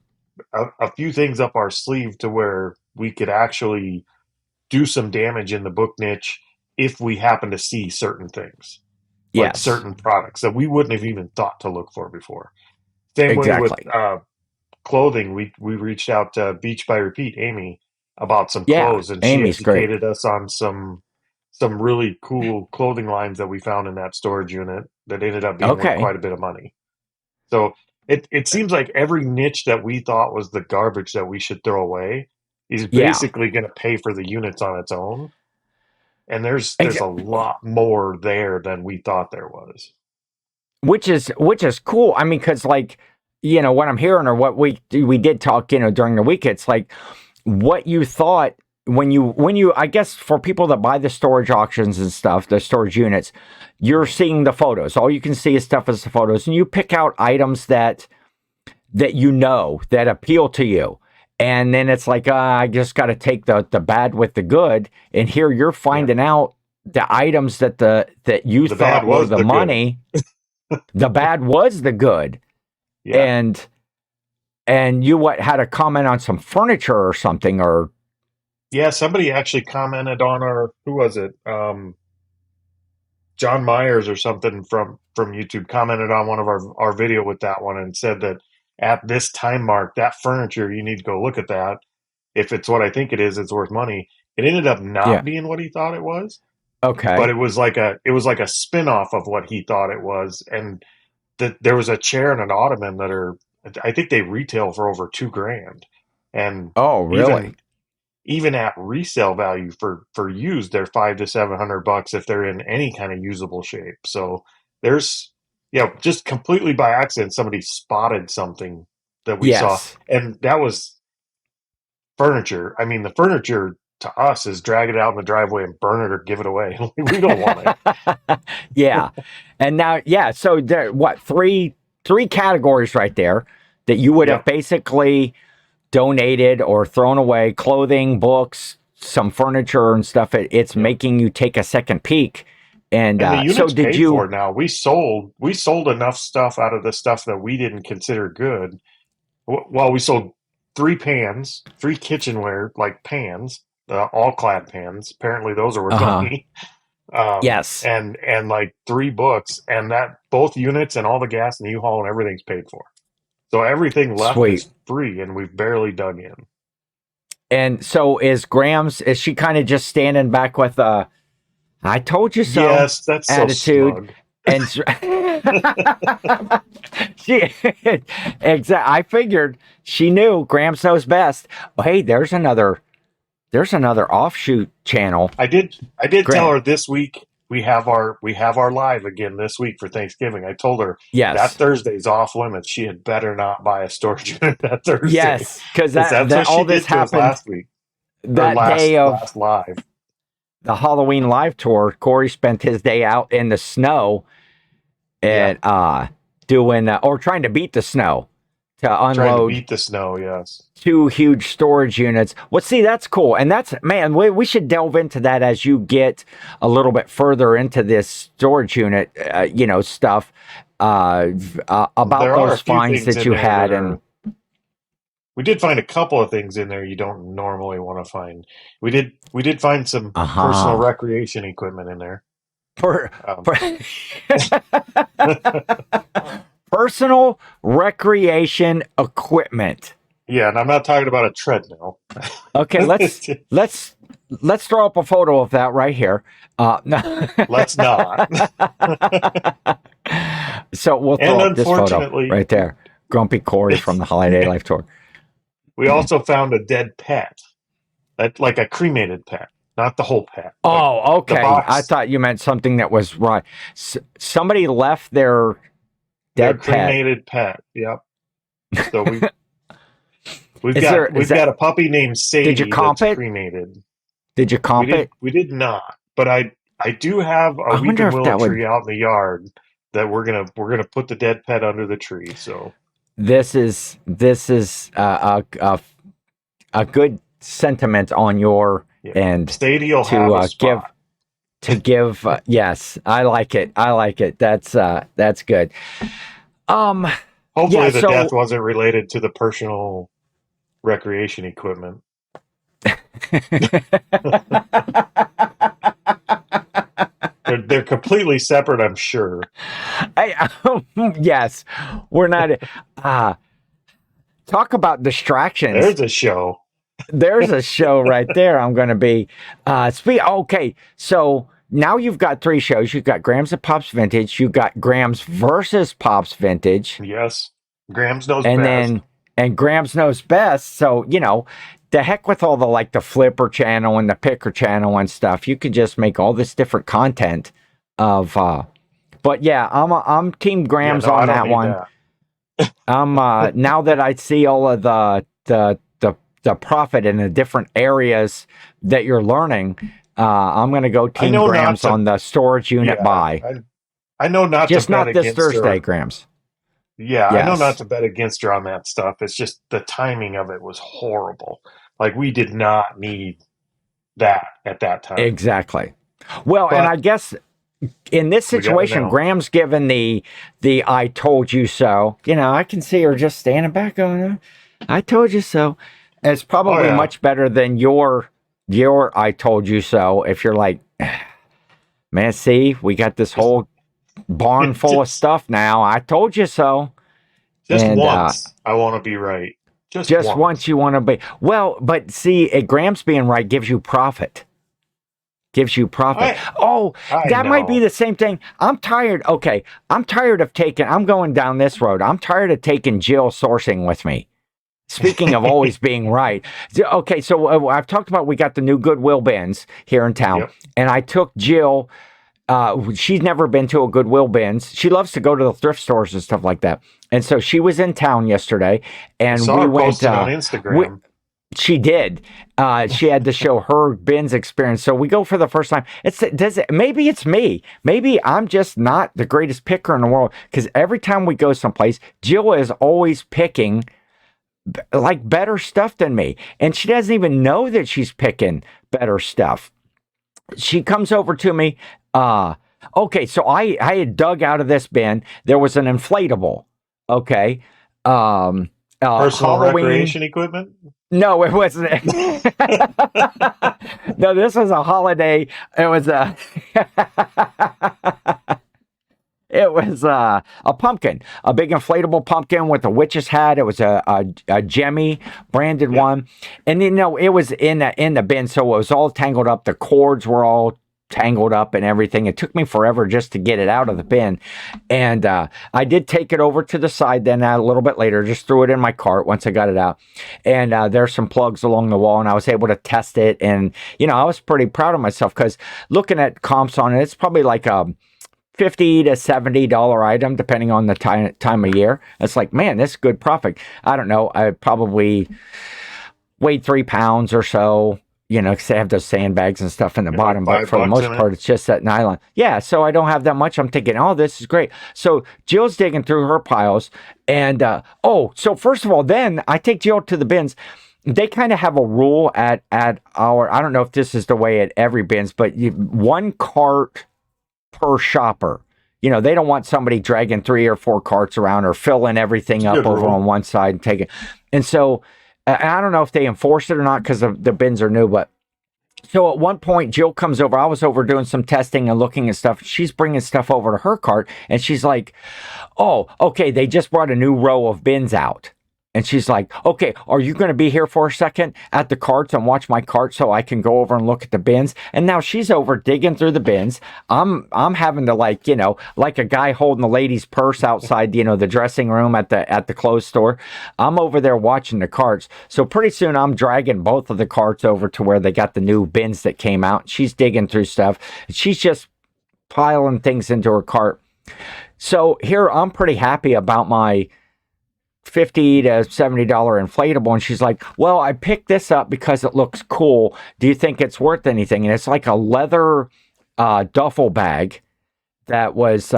a few things up our sleeve to where we could actually do some damage in the book niche if we happen to see certain things, like Yes. certain products that we wouldn't have even thought to look for before. Same way with Exactly. clothing. We reached out to Beach by Repeat, Amy, about some Yeah. clothes, and she Amy's great. educated us on some really cool clothing lines that we found in that storage unit that ended up being worth Okay. quite a bit of money. So it seems like every niche that we thought was the garbage that we should throw away is Yeah. basically going to pay for the units on its own. And there's a Ex- lot more there than we thought there was. which is cool. I mean, because like, what I'm hearing, or what we did talk, during the week, it's like what you thought when you I guess for people that buy the storage auctions and stuff, the storage units, you're seeing the photos. All you can see is stuff as the photos, and you pick out items that appeal to you. And then it's like, I just got to take the bad with the good. And here you're Yeah. finding out the items that you The bad thought were was the the good. money. The bad was the good. Yeah. And you had a comment on some furniture or something, or Yeah, somebody actually commented on who was it? John Myers or something from YouTube commented on one of our video with that one and said that at this time mark, that furniture, you need to go look at that. If it's what I think it is, it's worth money. It ended up yeah, not being what he thought it was, but okay, it was like a spin-off of what he thought it was. And there was a chair and an ottoman that are, I think they retail for over $2,000. And oh really? even at resale value for used, they're $500 to $700 if they're in any kind of usable shape. So there's, just completely by accident, somebody spotted something that we saw, Yes. and that was furniture. I mean, the furniture to us is drag it out in the driveway and burn it or give it away. We don't want it. Yeah. And now, yeah, so there, what, three categories right there that you would have Yep. basically donated or thrown away: clothing, books, some furniture and stuff. It's Yep. making you take a second peek. And And the so unit's did paid you? for now. We sold enough stuff out of the stuff that we didn't consider good. Well, we sold three kitchenware like pans, all clad pans. Apparently, those are worth Uh-huh. money. Yes. And like three books, and that both units and all the gas and U-Haul and everything's paid for. So everything left Sweet. is free, and we've barely dug in. And so is she kind of just standing back with "I told you so" Yes, that's so attitude? smug. And she, I figured she knew. Gramps knows best. Oh, hey, there's another offshoot channel. I did tell Graham. her this week we have our live again this week for Thanksgiving. I told her that Yes. Thursday's off limits. She had better not buy a storage unit that Thursday, Yes, because because that's that what she all this did to us happened last week or that last day of last live. the Halloween live tour. Corey spent his day out in the snow Yeah, and doing or trying to beat the snow to trying to unload beat the snow. Yes. two huge storage units. Well, see, that's cool. And that's, man, we should delve into that as you get a little bit further into this storage unit, stuff about There are a those few finds things that in you there had. that And are. We did find a couple of things in there you don't normally want to find. We did find some personal uh-huh. recreation equipment in there. Per, Um, per, personal recreation equipment. yeah, and I'm not talking about a treadmill. Okay, let's throw up a photo of that right here. No. Let's not. So we'll And throw up this photo unfortunately, right there. Grumpy Corey from the Holiday Life Tour. we also found a dead pet, like a cremated pet, not the whole pet, but Oh, the okay. I box. thought you meant something that was right. Somebody left their Their dead pet. cremated pet. Yep. So we've Is got is we've that? got a puppy named Did you Sadie comp that's it? cremated. Did you We comp did it? we did not, but I do have a I wonder weeping if willow that would. tree out in the yard that we're gonna put the dead pet under the tree. So this is a good sentiment on your end Stadia will have a spot. give yes, I like it. That's good. Hopefully the death wasn't related to the personal recreation equipment. They're completely separate, I'm sure. Yes, we're not. Talk about distractions. There's a show. There's a show right there. I'm going to be. Okay, so now you've got 3 shows. You've got Grams and Pops Vintage. You've got Grams versus Pops Vintage. Yes, Grams knows best. And Grams knows best. So the heck with all the Flipper channel and the Picker channel and stuff. You could just make all this different content of. But yeah, I'm Team Grams on that one. I'm now that I see all of the profit in the different areas that you're learning, I'm going to go Team Grams on the storage unit buy. I know not just to bet not this against Thursday, her. Grams. Yeah, yes. I know not to bet against her on that stuff. It's just the timing of it was horrible. We did not need that at that time. Exactly. Well, and I guess in this situation, Graham's given the "I told you so." I can see her just standing back on "I told you so." It's probably much better than your "I told you so." If you're like, man, see, we got this whole barn full of stuff now. I told you so. Just once, I want to be right. Just once you want to be. Well, but see, Graham's being right gives you profit. That might be the same thing. I'm tired. Okay, I'm tired of I'm going down this road. I'm tired of taking Jill sourcing with me. Speaking of always being right. Okay, so I've talked about we got the new Goodwill bins here in town, and I took Jill. She's never been to a Goodwill bins. She loves to go to the thrift stores and stuff like that. And so she was in town yesterday, and we went on Instagram. She did. She had to show her bins experience. So we go for the first time. Maybe it's me. Maybe I'm just not the greatest picker in the world, because every time we go someplace, Jill is always picking better stuff than me, and she doesn't even know that she's picking better stuff. She comes over to me. Okay, so I had dug out of this bin. There was an inflatable. Okay. Personal Halloween recreation equipment? No, it wasn't. No, this was a holiday. It was a pumpkin, a big inflatable pumpkin with a witch's hat. It was a Jemmy branded one, and it was in the bin, so it was all tangled up. The cords were all tangled up and everything. It took me forever just to get it out of the bin, and I did take it over to the side then a little bit later, just threw it in my cart once I got it out, and there's some plugs along the wall, and I was able to test it, and I was pretty proud of myself, because looking at comps on it, it's probably like a $50 to $70 item depending on the time of year. It's like, man, this is good profit. I don't know, I probably weighed 3 pounds or so, because they have those sandbags and stuff in the bottom, but for the most part, it's just that nylon. Yeah, so I don't have that much. I'm thinking, oh, this is great. So Jill's digging through her piles, and so first of all, then I take Jill to the bins. They kind of have a rule at our, I don't know if this is the way at every bins, but 1 cart per shopper. They don't want somebody dragging 3 or 4 carts around or filling everything up over on one side and taking. And so I don't know if they enforce it or not, because the bins are new, but so at one point Jill comes over. I was over doing some testing and looking at stuff. She's bringing stuff over to her cart, and she's like, oh, okay, they just brought a new row of bins out. And she's like, okay, are you going to be here for a second at the carts and watch my cart so I can go over and look at the bins? And now she's over digging through the bins. I'm having to like a guy holding the lady's purse outside, the dressing room at the clothes store. I'm over there watching the carts. So pretty soon I'm dragging both of the carts over to where they got the new bins that came out. She's digging through stuff. She's just piling things into her cart. So here I'm pretty happy about my $50 to $70 inflatable, and she's like, well, I picked this up because it looks cool. Do you think it's worth anything? And it's like a leather duffel bag that was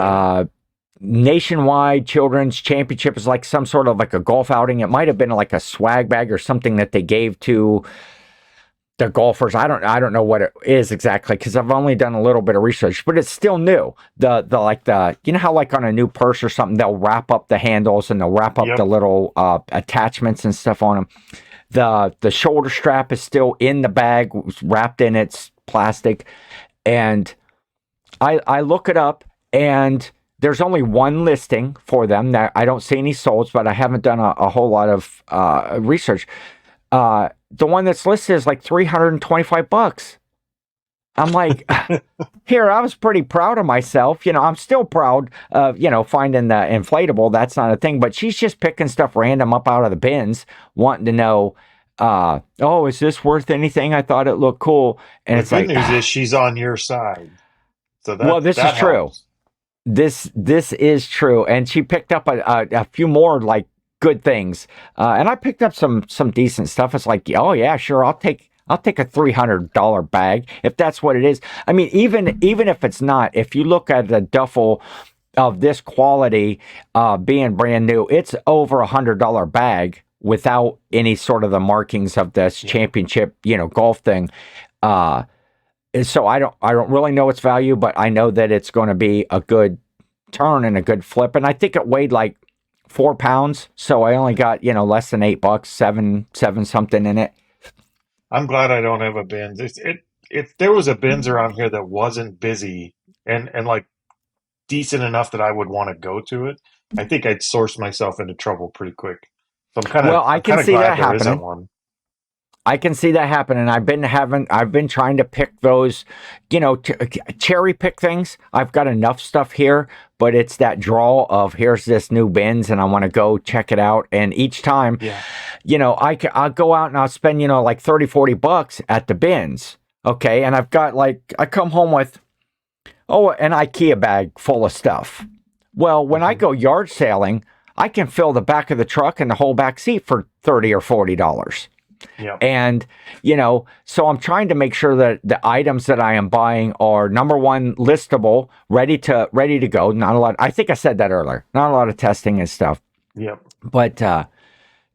nationwide children's championship. Is like some sort of like a golf outing. It might have been like a swag bag or something that they gave to the golfers. I don't know what it is exactly because I've only done a little bit of research, but it's still new. The you know how like on a new purse or something they'll wrap up the handles and they'll wrap up the little attachments and stuff on them. The shoulder strap is still in the bag, wrapped in its plastic, and I look it up and there's only one listing for them. That I don't see any solds, but I haven't done a whole lot of research. The one that's listed is like $325. I'm like, here, I was pretty proud of myself. You know, I'm still proud of, you know, finding the inflatable. That's not a thing. But she's just picking stuff random up out of the bins, wanting to know, oh, is this worth anything? I thought it looked cool. And it's like, the good news is she's on your side. So that, well, this that is true. helps. This is true. And she picked up a few more like good things. And I picked up some decent stuff. It's like, oh yeah, sure. I'll take a $300 bag if that's what it is. I mean, even if it's not, if you look at a duffel of this quality, being brand new, it's over $100 bag without any sort of the markings of this championship, you know, golf thing. So I don't really know its value, but I know that it's going to be a good turn and a good flip. And I think it weighed like 4 pounds, so I only got, you know, less than $8, seven something in it. I'm glad I don't have a bins. If there was a bins around here that wasn't busy and like decent enough that I would want to go to it, I think I'd source myself into trouble pretty quick. So I can see that happening. One. I can see that happening. I've been trying to pick those, you know, cherry pick things. I've got enough stuff here, but it's that draw of here's this new bins and I want to go check it out. And each time, you know, I'll go out and I'll spend, you know, like $30-$40 at the bins. Okay. And I've got like, I come home with, an IKEA bag full of stuff. Well, when I go yard sailing, I can fill the back of the truck and the whole back seat for $30 or $40. Yeah. And, you know, so I'm trying to make sure that the items that I am buying are, number one, listable, ready to go. Not a lot. I think I said that earlier. Not a lot of testing and stuff. Yep. But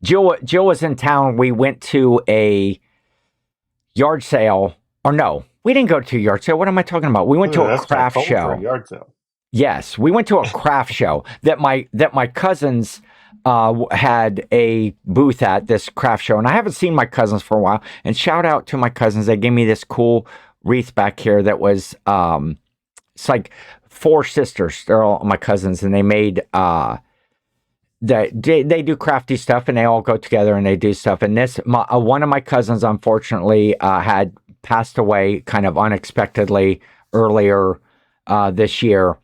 Jill was in town. We went to a yard sale. Or no, we didn't go to a yard sale. What am I talking about? We went to a craft show. For a yard sale. Yes, we went to a craft show that my cousins had a booth at, this craft show, and I haven't seen my cousins for a while. And shout out to my cousins. They gave me this cool wreath back here that was it's like 4 sisters. They're all my cousins, and they made they do crafty stuff, and they all go together and they do stuff. And this one of my cousins unfortunately had passed away kind of unexpectedly earlier this year.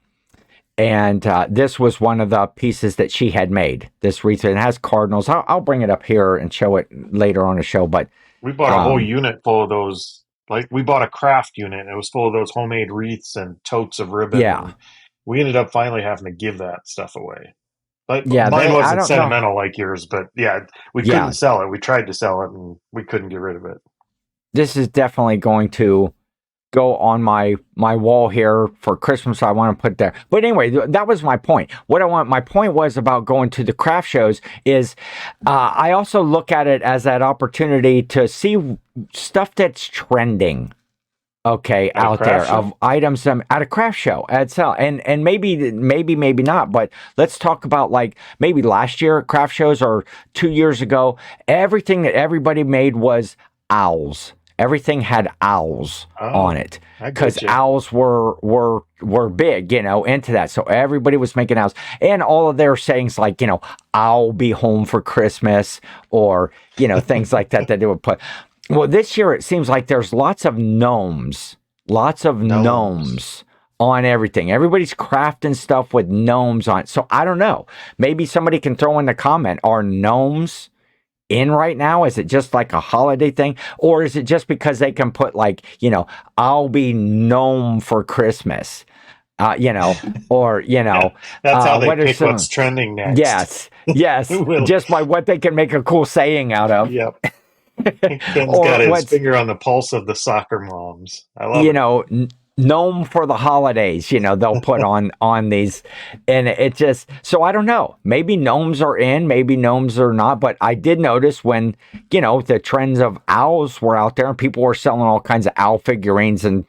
And this was one of the pieces that she had made, this wreath. It has cardinals. I'll bring it up here and show it later on the show. But we bought a whole unit full of those. Like, we bought a craft unit, and it was full of those homemade wreaths and totes of ribbon. Yeah. We ended up finally having to give that stuff away. But mine wasn't sentimental like yours, but we couldn't sell it. We tried to sell it, and we couldn't get rid of it. This is definitely going to go on my wall here for Christmas. I want to put there. But anyway, that was my point. My point was about going to the craft shows is I also look at it as that opportunity to see stuff that's trending. Okay, out there of items at a craft show at sale, and maybe not. But let's talk about like maybe last year at craft shows or 2 years ago. Everything that everybody made was owls. Everything had owls on it because owls were big, you know, into that. So everybody was making owls, and all of their sayings like, you know, I'll be home for Christmas, or, you know, things like that they would put. Well, this year it seems like there's lots of gnomes on everything. Everybody's crafting stuff with gnomes on it. So I don't know. Maybe somebody can throw in the comment, are gnomes in right now? Is it just like a holiday thing, or is it just because they can put like, you know, I'll be gnome for Christmas, you know, or, you know, that's how they pick what's trending next. Yes, just by what they can make a cool saying out of. Yep. Ben's got his finger on the pulse of the soccer moms. I love it. You know, gnome for the holidays, they'll put on these, and it just, so I don't know, maybe gnomes are in, maybe gnomes are not, but I did notice when the trends of owls were out there and people were selling all kinds of owl figurines and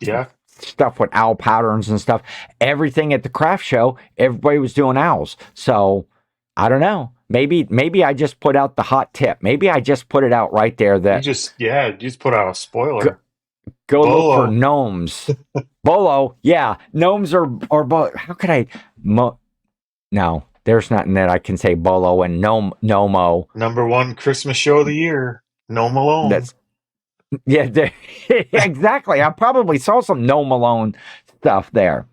stuff with owl patterns and stuff, everything at the craft show, everybody was doing owls. So I don't know, maybe I just put out the hot tip, maybe I just put it out right there that you just put out a spoiler. Go Bolo. Look for gnomes. Bolo, yeah. Gnomes are how could I? No, there's nothing that I can say Bolo and Nomo. Number one Christmas show of the year, Gnome Alone. Exactly. I probably saw some Gnome Alone stuff there.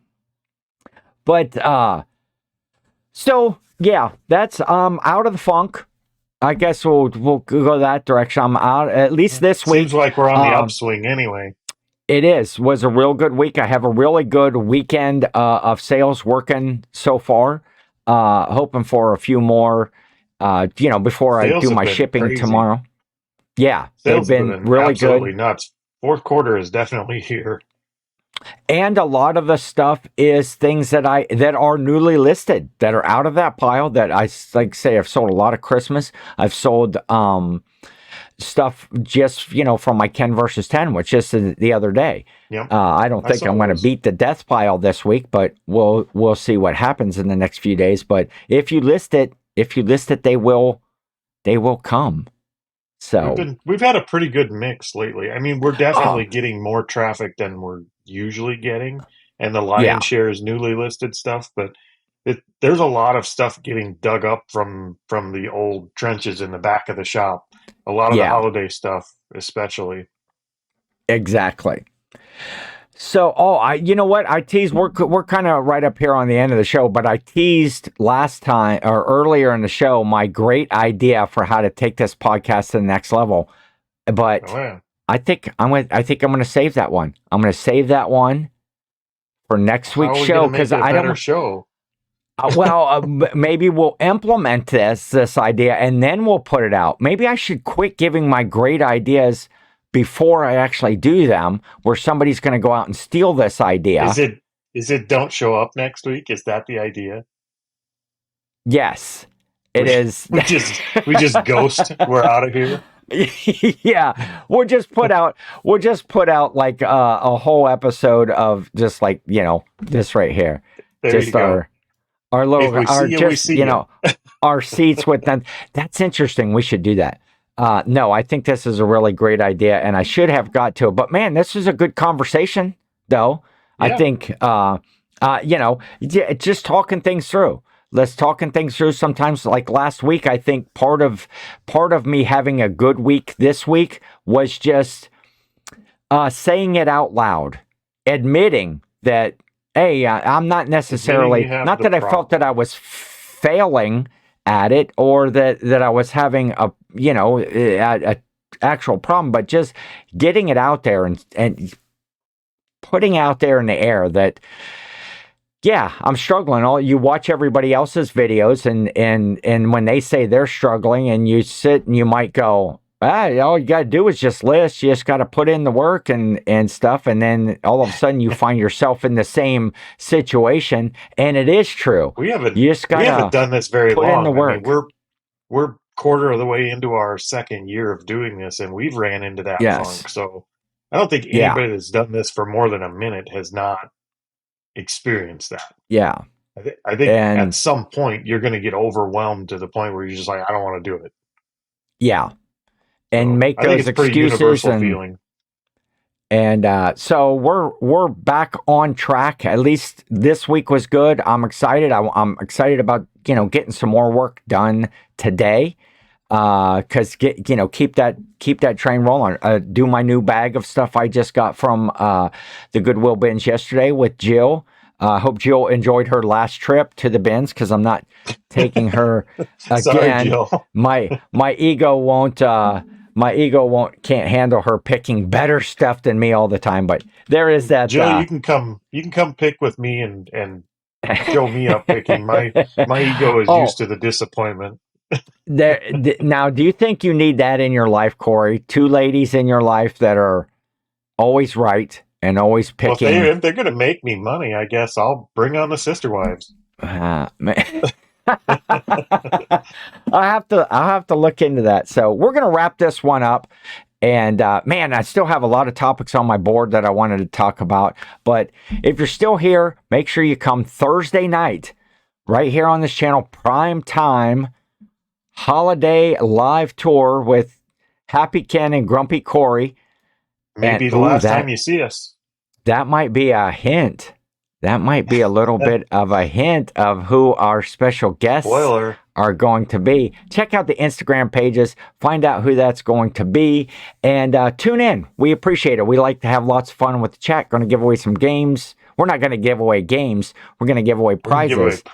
But, so, yeah, that's out of the funk. I guess we'll go that direction. I'm out, at least this week. Seems like we're on the upswing anyway. It was a real good week. I have a really good weekend of sales working so far. Hoping for a few more, before sales I do my shipping crazy. Tomorrow. Yeah, sales they've been really absolutely good. Nuts. Fourth quarter is definitely here. And a lot of the stuff is things that are newly listed, that are out of that pile, that I say I've sold a lot of Christmas. I've sold stuff just from my Ken versus 10, which is the other day. Yep. I don't think I'm going to beat the death pile this week, but we'll see what happens in the next few days. But if you list it, they will come. So we've had a pretty good mix lately. I mean, we're definitely getting more traffic than we're usually getting, and the lion's share is newly listed stuff, but there's a lot of stuff getting dug up from the old trenches in the back of the shop. A lot of the holiday stuff, especially. Exactly. So, you know what? I teased, we're kind of right up here on the end of the show, but I teased last time or earlier in the show my great idea for how to take this podcast to the next level. But I think I'm going to save that one. I'm going to save that one for next week's show because I don't show. Maybe we'll implement this idea and then we'll put it out. Maybe I should quit giving my great ideas before I actually do them, where somebody's going to go out and steal this idea. Is it don't show up next week? Is that the idea? Yes, it is. We just ghost. We're out of here. Yeah, we'll just put out like a whole episode of just like this right here. There just you go. Our little, our seats with them. That's interesting. We should do that. No, I think this is a really great idea, and I should have got to it. But man, this is a good conversation, though. Yeah. I think, just talking things through. Let's talking things through. Sometimes, like last week, I think part of me having a good week this week was just saying it out loud, admitting that. Hey, I'm not necessarily, not that I felt that I was failing at it or that I was having a actual problem, but just getting it out there and putting out there in the air that, yeah, I'm struggling. You watch everybody else's videos and when they say they're struggling and you sit and you might go, all you got to do is just list. You just got to put in the work and stuff. And then all of a sudden you find yourself in the same situation. And it is true. We haven't done this very long. Put in the work. I mean, we're quarter of the way into our second year of doing this, and we've ran into that funk. So I don't think anybody that's done this for more than a minute has not experienced that. Yeah. I think at some point you're going to get overwhelmed to the point where you're just like, I don't want to do it. Yeah. And make those excuses feeling. And so we're back on track. At least this week was good. I'm excited. I'm excited about getting some more work done today. Because keep that train rolling. Do my new bag of stuff I just got from the Goodwill bins yesterday with Jill. Hope Jill enjoyed her last trip to the bins because I'm not taking her again. Sorry, Jill. My ego won't. Can't handle her picking better stuff than me all the time. But there is that. Jill, you can come pick with me and show me up picking. My ego is used to the disappointment. Now, do you think you need that in your life, Cory? Two ladies in your life that are always right and always Well, picking. if they're going to make me money, I guess I'll bring on the sister wives. I'll have to look into that. So we're gonna wrap this one up. And man, I still have a lot of topics on my board that I wanted to talk about. But if you're still here, make sure you come Thursday night, right here on this channel, prime time, holiday live tour with Happy Ken and Grumpy Cory. Maybe And, the last time you see us. That might be a hint. That might be a little bit of a hint of who our special guests are going to be. Check out the Instagram pages, find out who that's going to be, and tune in. We appreciate it. We like to have lots of fun with the chat. Going to give away some games. We're not going to give away games. We're going to give away prizes.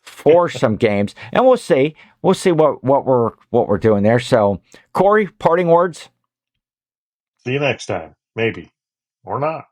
For some games, and we'll see what we're doing there. So, Cory, parting words. See you next time, maybe or not.